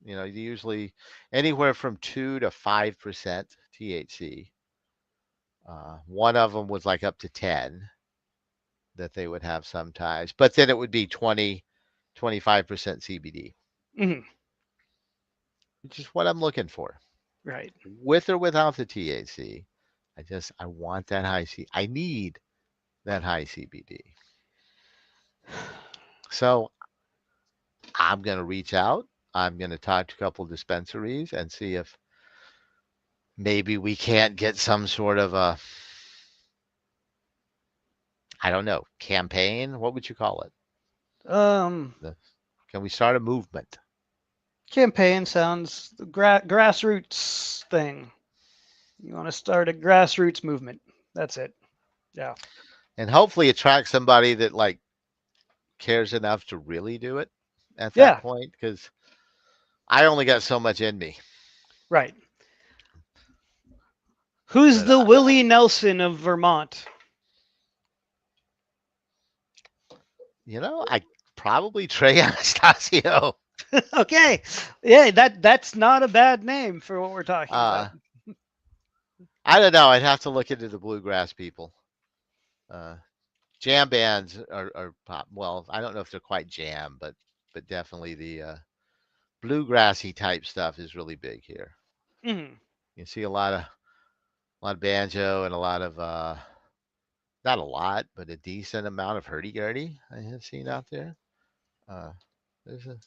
usually anywhere from 2 to 5% THC. One of them was like up to 10 that they would have sometimes, but then it would be 20, 25% CBD. mhm. which is what I'm looking for, Right. with or without the THC. I want that high C. I need that high CBD. So I'm going to reach out. I'm going to talk to a couple of dispensaries and see if maybe we can't get some sort of a, I don't know, campaign. What would you call it? Um, The, can we start a movement? campaign sounds grassroots thing. You want to start a grassroots movement. That's it. Yeah. And hopefully attract somebody that like cares enough to really do it at that Yeah. point, because I only got so much in me. Right. Who's But the Willie Nelson of Vermont? I probably Trey Anastasio. Okay. Yeah, that's not a bad name for what we're talking about. I don't know. I'd have to look into the bluegrass people. Uh, jam bands are pop. Well, I don't know if they're quite jam, but definitely the bluegrassy type stuff is really big here. Hmm. You see a lot of banjo and a lot of not a lot, but a decent amount of hurdy-gurdy I have seen out there. Uh, there's a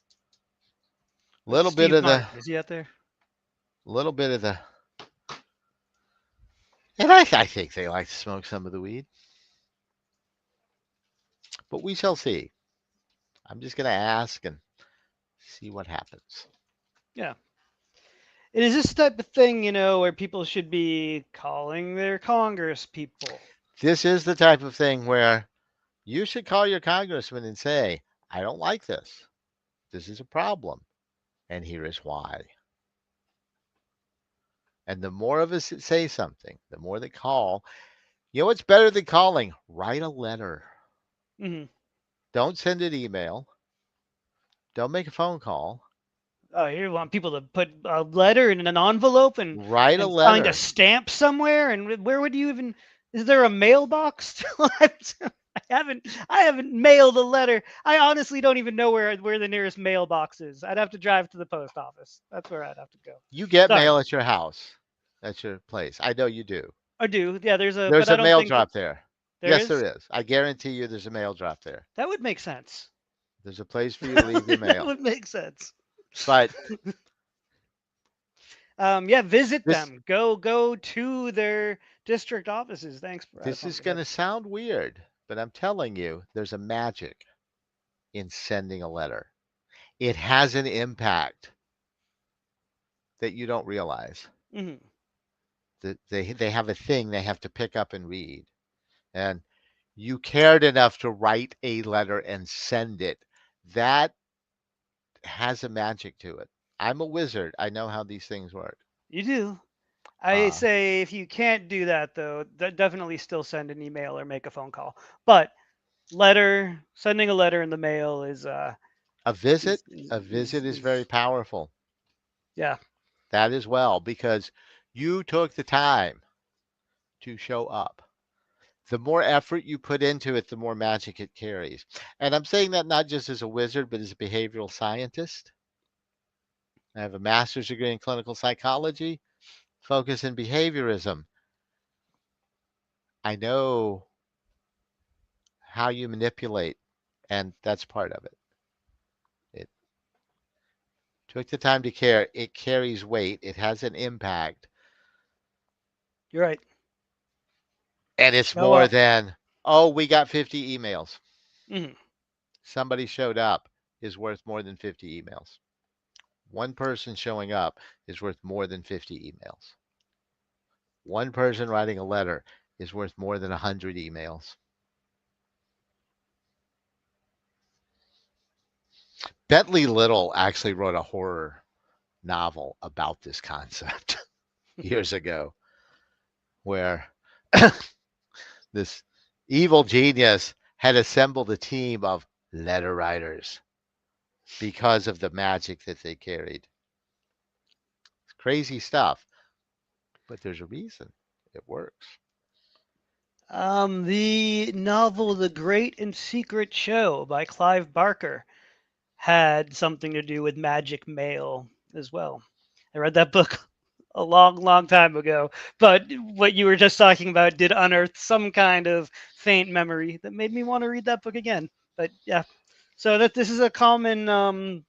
What's little bit Steve of the Martin? Is he out there? little bit of the, and I think they like to smoke some of the weed, but we shall see. I'm just gonna ask and see what happens. Yeah. It is this type of thing, where people should be calling their Congress people. This is the type of thing where you should call your congressman and say, I don't like this. This is a problem. And here is why. And the more of us that say something, the more that call, what's better than calling? Write a letter. Hmm. Don't send an email. Don't make a phone call. Oh, you want people to put a letter in an envelope and Write a find a letter. stamp somewhere, and where would you even? Is there a mailbox? I haven't mailed a letter. I honestly don't even know where the nearest mailbox is. I'd have to drive to the post office. That's where I'd have to go. You get Sorry, mail at your house, at your place. I know you do. I do. Yeah, but There's I a don't mail think that drop there. there Yes, is. there is. I guarantee you there's a mail drop there. That would make sense. There's a place for you to leave your That mail. would make sense. But Yeah, visit this them. Go to their district offices. Thanks, Brad. this is going to sound weird, but I'm telling you, there's a magic in sending a letter. It has an impact that you don't realize. Hmm. That they have a thing they have to pick up and read. And you cared enough to write a letter and send it. That has a magic to it. I'm a wizard. I know how these things work. You do. I Uh, say if you can't do that though, definitely still send an email or make a phone call. But sending a letter in the mail is a visit, is is, a is, visit is very is powerful. yeah. That as well, because you took the time to show up. The more effort you put into it, the more magic it carries. And I'm saying that not just as a wizard, but as a behavioral scientist. I have a master's degree in clinical psychology, focus in behaviorism. I know how you manipulate, and that's part of it. It took the time to care. It carries weight. It has an impact. You're right. And it's Show more up. than, oh, we got 50 emails. Hmm. Somebody showed up is worth more than 50 emails. One person showing up is worth more than 50 emails. One person writing a letter is worth more than 100 emails. Bentley Little actually wrote a horror novel about this concept years ago, where this evil genius had assembled a team of letter writers because of the magic that they carried. It's crazy stuff, but there's a reason it works. The novel The Great and Secret Show by Clive Barker had something to do with magic mail as well. I read that book a long, long time ago. But what you were just talking about did unearth some kind of faint memory that made me want to read that book again. But yeah, so that this is a common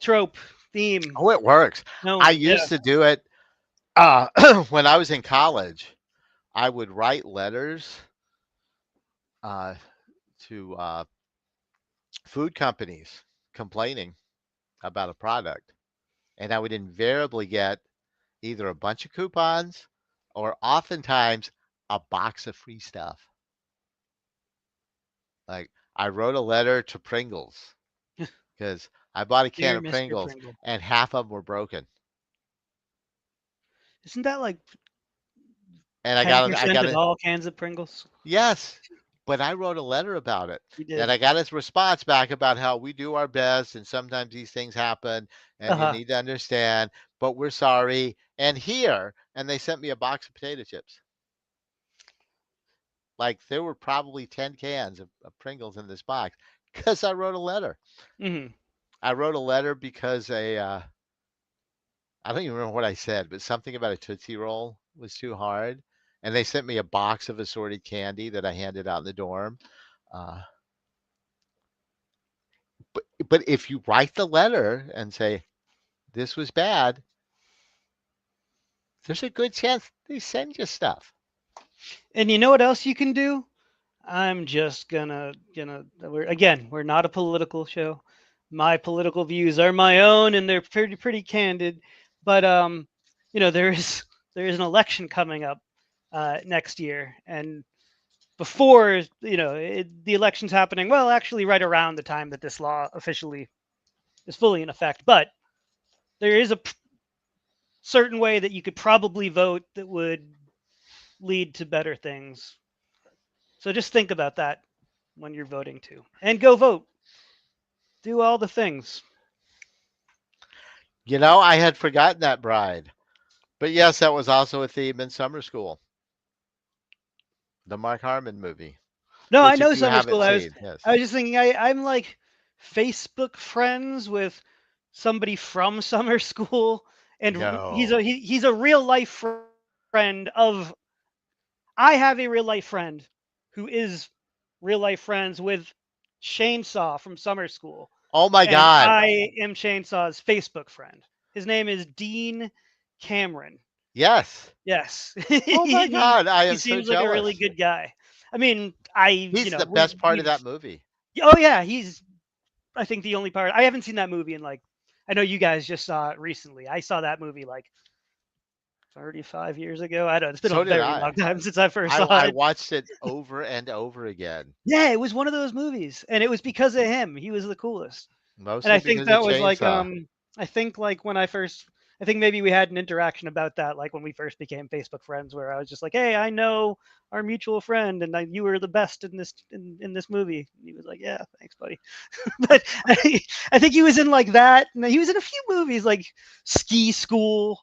trope theme Oh, it works. I known. Yeah. used to do it when I was in college. I would write letters uh, to food companies complaining about a product, and I would invariably get either a bunch of coupons or oftentimes a box of free stuff. Like I wrote a letter to Pringles because I bought a can Dear of Mr. Pringles Pringle. and half of them were broken. Isn't that like And I 10% got of a all cans of Pringles? yes, but I wrote a letter about it. You And did. I got his response back about how we do our best and sometimes these things happen and you Uh-huh. need to understand, but we're sorry. And here, and they sent me a box of potato chips. Like there were probably 10 cans of Pringles in this box because I wrote a letter. Hmm. I wrote a letter because I don't even remember what I said, but something about a Tootsie Roll was too hard. And they sent me a box of assorted candy that I handed out in the dorm. Uh, but if you write the letter and say this was bad, there's a good chance they send you stuff. And you know what else you can do? I'm just we're not a political show. My political views are my own and they're pretty candid. But there is there is an election coming up next year, and before the election's happening, well, actually right around the time that this law officially is fully in effect. But there is a certain way that you could probably vote that would lead to better things. So just think about that when you're voting too, and go vote. Do all the things. You know, I had forgotten that bride. But yes, that was also a theme in summer school, the Mark Harmon movie, No, I which if know you summer haven't school. seen, I yes. was just thinking I'm like Facebook friends with somebody from summer school, and No. he's a real life friend of. I have a real life friend who is real life friends with Chainsaw from summer school, Oh my and God. I am Chainsaw's Facebook friend. His name is Dean Cameron. Yes. Yes, Oh my he God. I he am so seems like a really jealous. good guy. I mean, I He's the best part of we've that movie. oh yeah, he's I think the only part I haven't seen that movie in like I know you guys just saw it recently. I saw that movie like 35 years ago. I don't. It's been a So did very long I. time since I first I saw I it. watched it over and over again, Yeah, it was one of those movies, and it was because of him. He was the coolest. And mostly I think because of that was like Chainsaw. I think like when I think maybe we had an interaction about that like when we first became Facebook friends where I was just like, "Hey, I know our mutual friend and you were the best in this movie." And he was like, "Yeah, thanks, buddy." But I think he was in like that. And he was in a few movies like Ski School,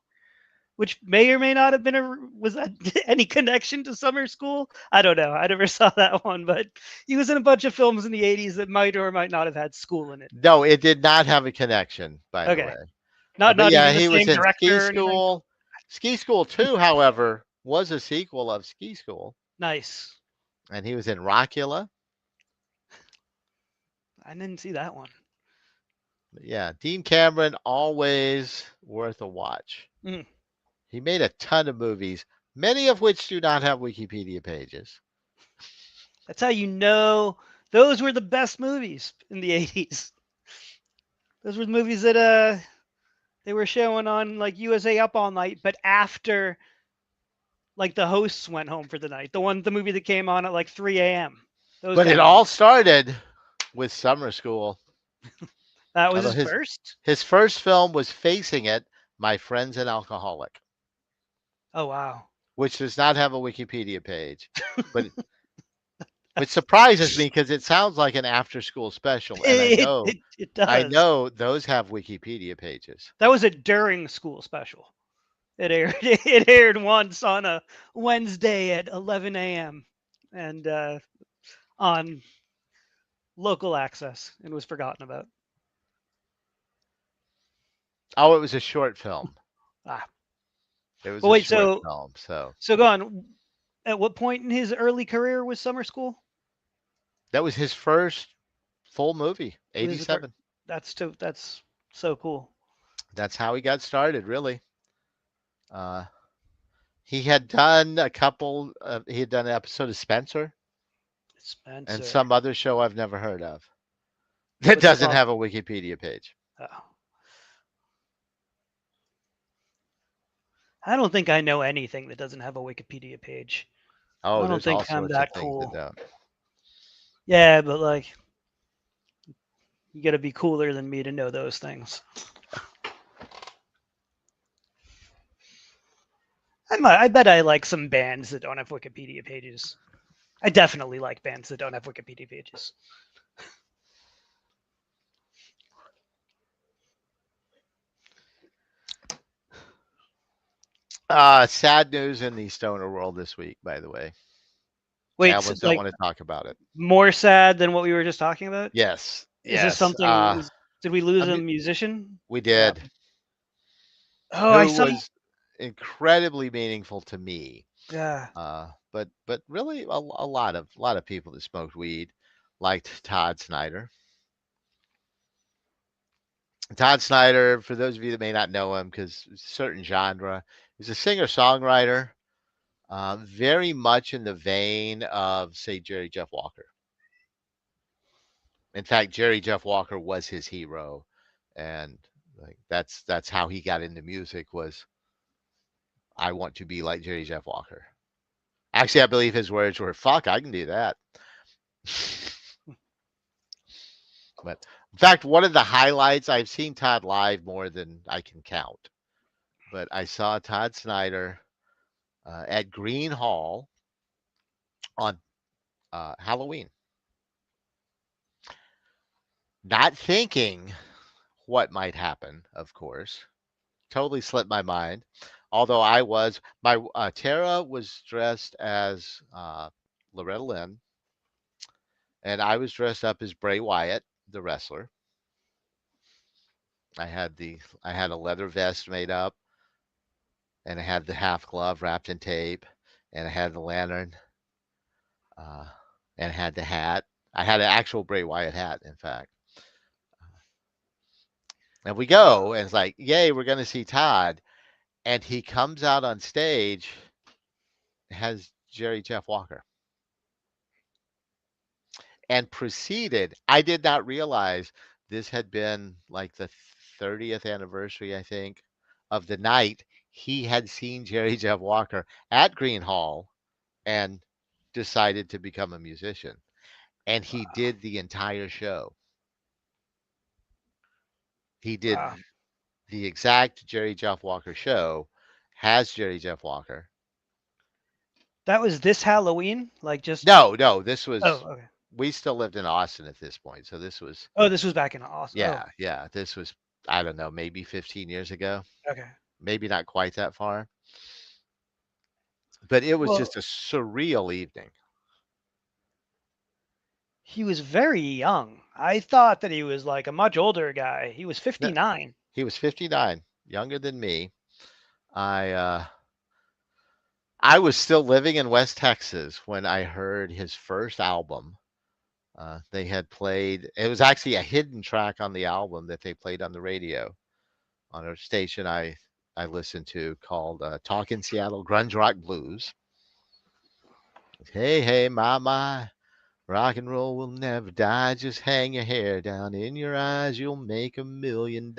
which may or may not have been was that any connection to summer school? I don't know. I never saw that one, but he was in a bunch of films in the 80s that might or might not have had school in it. No, it did not have a connection, by the Okay. way. Not But not yeah, even the he was same in Ski director or anything? School. Ski School 2, however, was a sequel of Ski School, Nice. and he was in Rockula. I didn't see that one. Yeah, Dean Cameron, always worth a watch. Mm. He made a ton of movies, many of which do not have Wikipedia pages. That's how you know those were the best movies in the 80s. Those were the movies that they were showing on like USA Up All Night, but after like the hosts went home for the night. The movie that came on at like 3 a.m. Those But it kind of all movies. started with Summer School. That was Although his first? his first film was Facing It, My Friend's an Alcoholic, Oh wow. which does not have a Wikipedia page. But which surprises me because it sounds like an after school special, and It I does. know those have Wikipedia pages. That was a during school special. It aired it aired once on a Wednesday at 11 a.m. and on local access and was forgotten about. Oh, it was a short film. Ah, It was well, a wait. short So film. So so go on. At what point in his early career was Summer School? that was his first full movie, It was the first. 87. That's so cool. That's how he got started, really. Uh, he had done a couple, he had done an episode of Spencer and Spencer. some other show I've never heard of that What's it doesn't called? have a Wikipedia page. Oh. I don't think I know anything that doesn't have a Wikipedia page. Oh, I don't there's all think I'm sorts of that things that cool. don't. Yeah, but like you got to be cooler than me to know those things. I bet I like some bands that don't have Wikipedia pages. I definitely like bands that don't have Wikipedia pages. Sad news in the stoner world this week, by the way. I Wait, so, almost don't like want to talk about it. more sad than what we were just talking about? Yes, Is this yes. something? Did we lose I a mean, musician? we What did. happened? Oh, I Who saw. was incredibly meaningful to me. Yeah. But really a lot of people that smoked weed liked Todd Snyder. Todd Snyder, for those of you that may not know him, because certain genre, he's a singer-songwriter, very much in the vein of, say, Jerry Jeff Walker. In fact, Jerry Jeff Walker was his hero, and like that's how he got into music was I want to be like Jerry Jeff Walker. Actually, I believe his words were, "Fuck, I can do that." But in fact, one of the highlights, I've seen Todd live more than I can count. But I saw Todd Snyder at Green Hall on Halloween, not thinking what might happen, of course. Totally slipped my mind. Although my Tara was dressed as Loretta Lynn, and I was dressed up as Bray Wyatt, the wrestler. I had a leather vest made up, and I had the half glove wrapped in tape, and I had the lantern, uh, and I had the hat. I had an actual Bray Wyatt hat, in fact. And we Wow. go, and it's like, yay, we're going to see Todd. And he comes out on stage, has Jerry Jeff Walker, and proceeded. I did not realize this had been like the 30th anniversary, I think, of the night he had seen Jerry Jeff Walker at Green Hall and decided to become a musician. And he did the entire show. He did Wow. the exact Jerry Jeff Walker show, has Jerry Jeff Walker. That was this Halloween? Like just. No, no, this Oh, was, okay. we still lived in Austin at this point. So this was, Oh, this was back in Austin. Oh, yeah, yeah, this was, I don't know, maybe 15 years ago. okay. Maybe not quite that far. But it was Well, just a surreal evening. he was very young. I thought that he was like a much older guy. He was No, 59. he was 59, younger than me. I uh I was still living in West Texas when I heard his first album. They had played, it was actually a hidden track on the album that they played on the radio on a station I listened to called Talkin' Seattle Grunge Rock Blues. Hey, hey, my, rock and roll will never die. Just hang your hair down in your eyes. You'll make $1 million.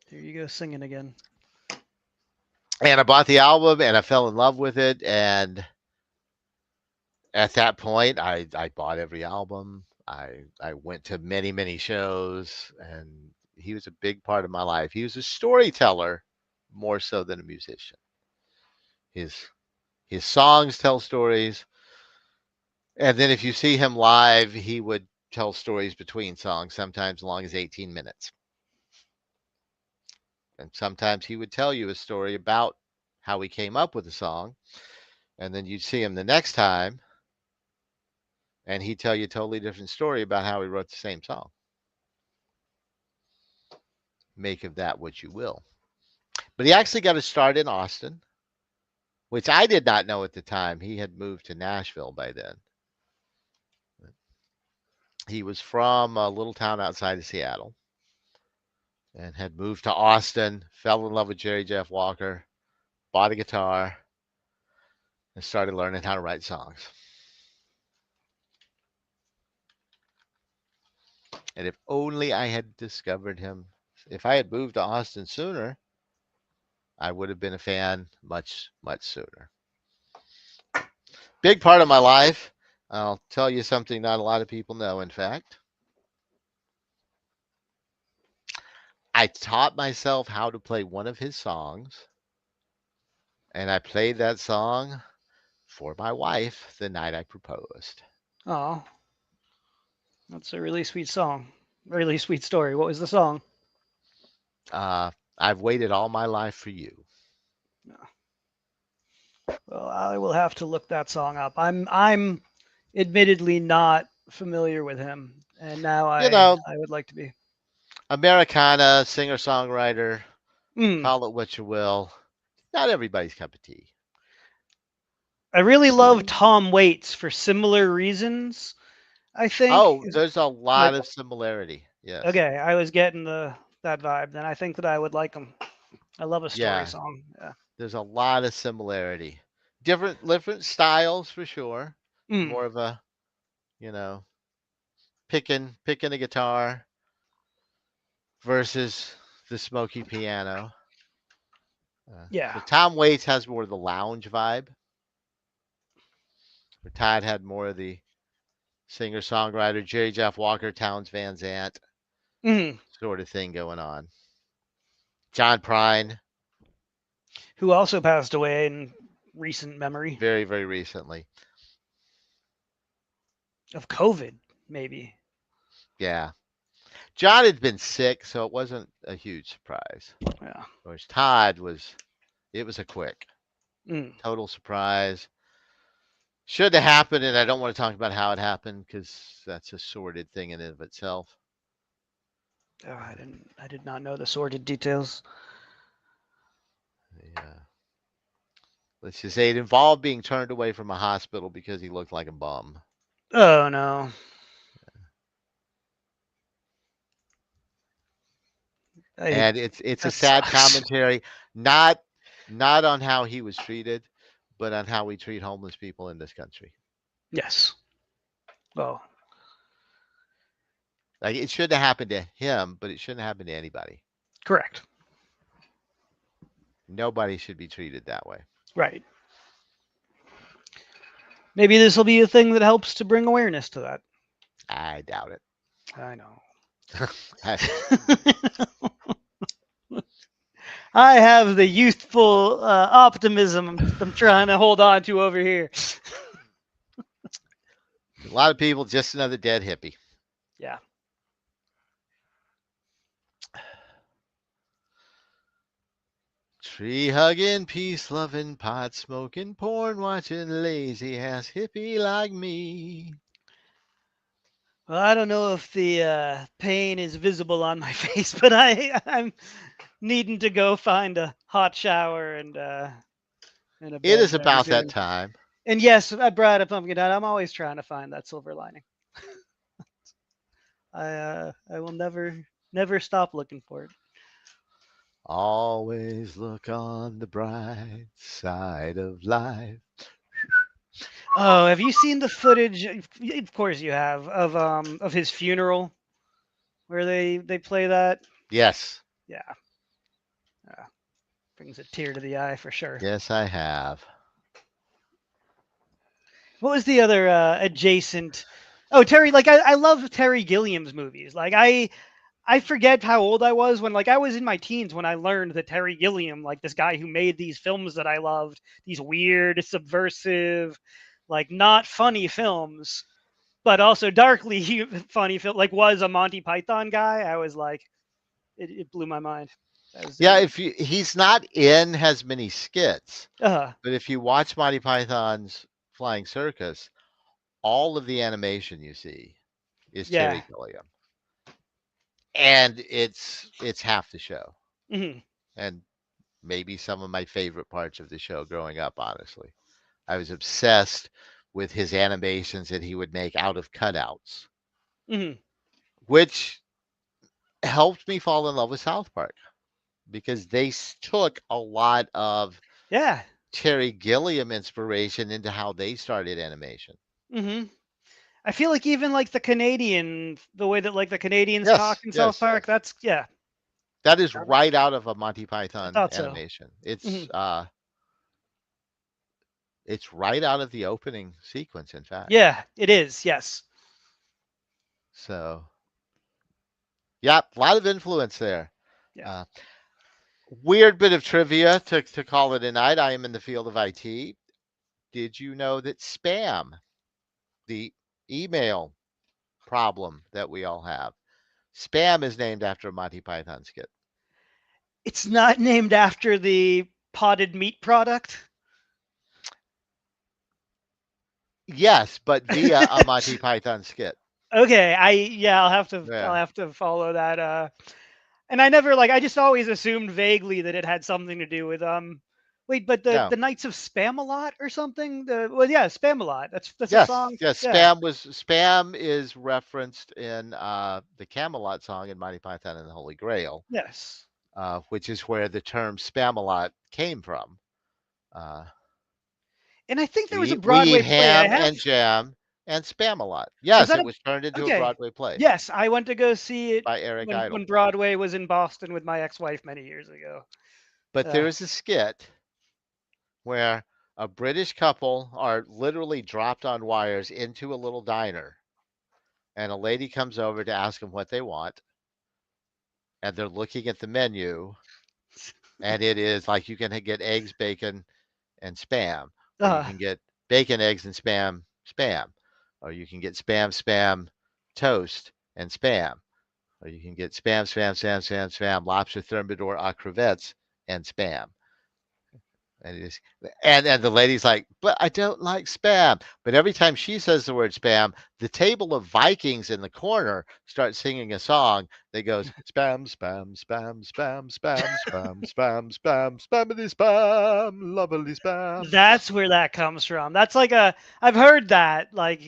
Here you go singing again. And I bought the album and I fell in love with it. And at that point, I bought every album. I went to many, many shows, and he was a big part of my life. He was a storyteller more so than a musician. His his songs tell stories, and then if you see him live, he would tell stories between songs, sometimes as long as 18 minutes. And sometimes he would tell you a story about how he came up with the song, and then you'd see him the next time, and he'd tell you a totally different story about how he wrote the same song. make of that what you will. But he actually got to start in Austin, which I did not know at the time. He had moved to Nashville by then. He was from a little town outside of Seattle and had moved to Austin, fell in love with Jerry Jeff Walker, bought a guitar, and started learning how to write songs. And if only I had discovered him, if I had moved to Austin sooner, I would have been a fan much, much sooner. Big part of my life. I'll tell you something not a lot of people know, in fact. I taught myself how to play one of his songs, and I played that song for my wife the night I proposed. Oh, that's a really sweet song. Really sweet story. What was the song? I've waited all my life for you. Well, I will have to look that song up. I'm admittedly not familiar with him, and now You know, I would like to be. Americana, singer songwriter, Mm. call it what you will. Not everybody's cup of tea. I really love Tom Waits for similar reasons. I think. Oh, there's a lot Like, of similarity. Yes. okay, I was getting that vibe. Then I think that I would like him. I love a story Yeah, song. Yeah. there's a lot of similarity. Different styles for sure. Mm. More of a, you know, picking a guitar versus the smoky piano. Yeah. So Tom Waits has more of the lounge vibe. Where Todd had more of the singer songwriter, Jerry Jeff Walker, Towns Van Zandt Mm. sort of thing going on. John Prine, Who also passed away in recent memory very, very recently. of COVID, maybe. Yeah. John had been sick, so it wasn't a huge surprise. Yeah. Whereas Todd it was a quick, Mm. total surprise. Should have happened, and I don't want to talk about how it happened because that's a sordid thing in and of itself. Oh, I did not know the sordid details. Yeah. Let's just say it involved being turned away from a hospital because he looked like a bum. Oh no. And it's a That sad sucks. commentary, not not on how he was treated, but on how we treat homeless people in this country. Yes. Well, Like it shouldn't have happened to him, but it shouldn't happen to anybody. correct. Nobody should be treated that way. Right. Maybe this will be a thing that helps to bring awareness to that. I doubt it. I know. I- I have the youthful optimism I'm trying to hold on to over here. a lot of people, just another dead hippie. Yeah. Tree hugging, peace loving, pot smoking, porn watching, lazy ass hippie like me. Well, I don't know if the pain is visible on my face, but I'm needing to go find a hot shower and a It bed is very about that soon. time. And yes, I brought up pumpkin dad. I'm always trying to find that silver lining. I will never stop looking for it. Always look on the bright side of life. Oh, have you seen the footage? Of course you have of his funeral, where they play that. Yes. Yeah, brings a tear to the eye for sure. Yes, I have. What was the other adjacent? Oh, Terry. Like I love Terry Gilliam's movies. Like I forget how old I was when, like, I was in my teens when I learned that Terry Gilliam, like this guy who made these films that I loved, these weird, subversive, like not funny films, but also darkly funny film, like was a Monty Python guy. I was like, it blew my mind. Yeah, he's not in as many skits, Uh, but if you watch Monty Python's Flying Circus, all of the animation you see is yeah, Terry Gilliam. and it's half the show, Hmm. and maybe some of my favorite parts of the show growing up. Honestly, I was obsessed with his animations that he would make out of cutouts, Hmm. which helped me fall in love with South Park because they took a lot of Yeah. Terry Gilliam inspiration into how they started animation. Hmm. I feel like even like the way that like the Canadians talk Yes, in South yes. Park, that's yeah. That is I right out of a Monty I Python thought so. animation. Hmm. It's right out of the opening sequence, in fact. Yeah, it is. Yes. So, yeah, a lot of influence there. Yeah. Uh, Weird bit of trivia to call it a night. I am in the field of IT. Did you know that spam, the email problem that we all have, spam is named after a Monty Python skit? It's not named after the potted meat product. Yes, but via a Monty Python skit. Okay, I'll Yeah. have to follow that. And I never like I just always assumed vaguely that it had something to do with wait, but No. the Knights of Spamalot or something? Yeah, Spamalot. That's a Yes. song. Yes. Yeah. Spam is referenced in the Camelot song in Monty Python and the Holy Grail, Yes. which is where the term Spamalot came from. Uh, And I think there was a we eat Broadway play. I ham have and jam and Spamalot. Was Yes, that it a was turned into a okay? Broadway play Yes, I went to go see it by Eric when Idle. Broadway was in Boston with my ex-wife many years ago. But Uh, there is a skit where a British couple are literally dropped on wires into a little diner, and a lady comes over to ask them what they want, and they're looking at the menu, and it is like you can get eggs, bacon, and spam, or you uh, can get bacon, eggs, and spam, or you can get spam, toast, and spam, or you can get spam, lobster thermidor aux crevettes, and spam. And it is, and the lady's like, but I don't like spam. But every time she says the word spam, the table of Vikings in the corner start singing a song that goes spam, spammity spam, lovely spam. that's where that comes from. That's like I've heard that like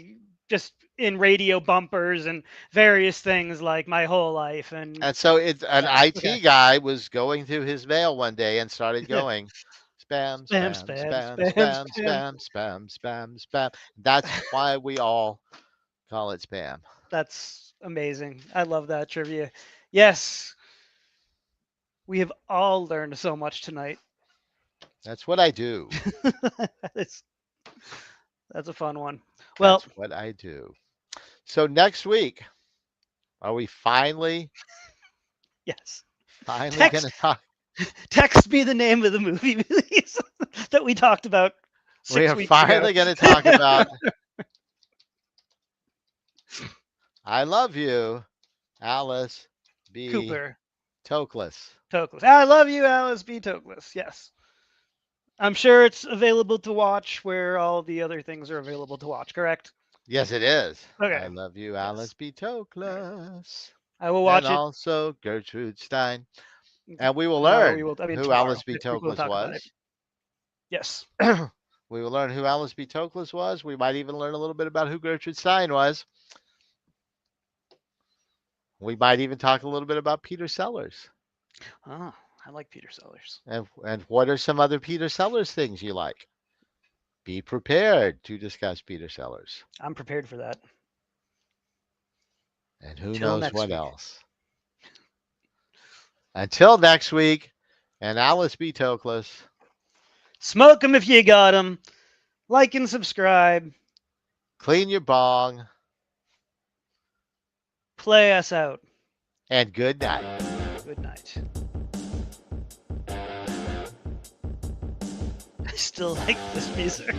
just in radio bumpers and various things like my whole life. And And so it's an yeah, okay. IT guy was going through his mail one day and started going spam, Spam, spam, spam, spam, spam, spam, spam. spam, spam, spam, spam. That's why we all call it spam. That's amazing. I love that trivia. Yes, we have all learned so much tonight. That's what I do. that's, that's a fun one. Well, That's what I do. So next week, are we finally yes. going Text to talk? text me the name of the movie, please, that we talked about We 6 are weeks ago. finally going to talk about I Love You, Alice B. Cooper Tokless. Tokless. I love you, Alice B. Tokless. Yes. I'm sure it's available to watch where all the other things are available to watch, correct? Yes, it is. Okay. I Love You, Yes. Alice B. All right. Tokless. I will And watch it. also Gertrude Stein. And we will learn who Tomorrow. Alice B. Next week we'll Tokless talk about it. was. Yes. We will learn who Alice B. Tokless was. We might even learn a little bit about who Gertrude Stein was. We might even talk a little bit about Peter Sellers. Oh, I like Peter Sellers. And what are some other Peter Sellers things you like? Be prepared to discuss Peter Sellers. I'm prepared for that. And who Till knows next what week. else. Until next week, and Alice B. Tokless. Smoke 'em if you got 'em. Like and subscribe. Clean your bong. Play us out. And good night. Good night. I still like this music.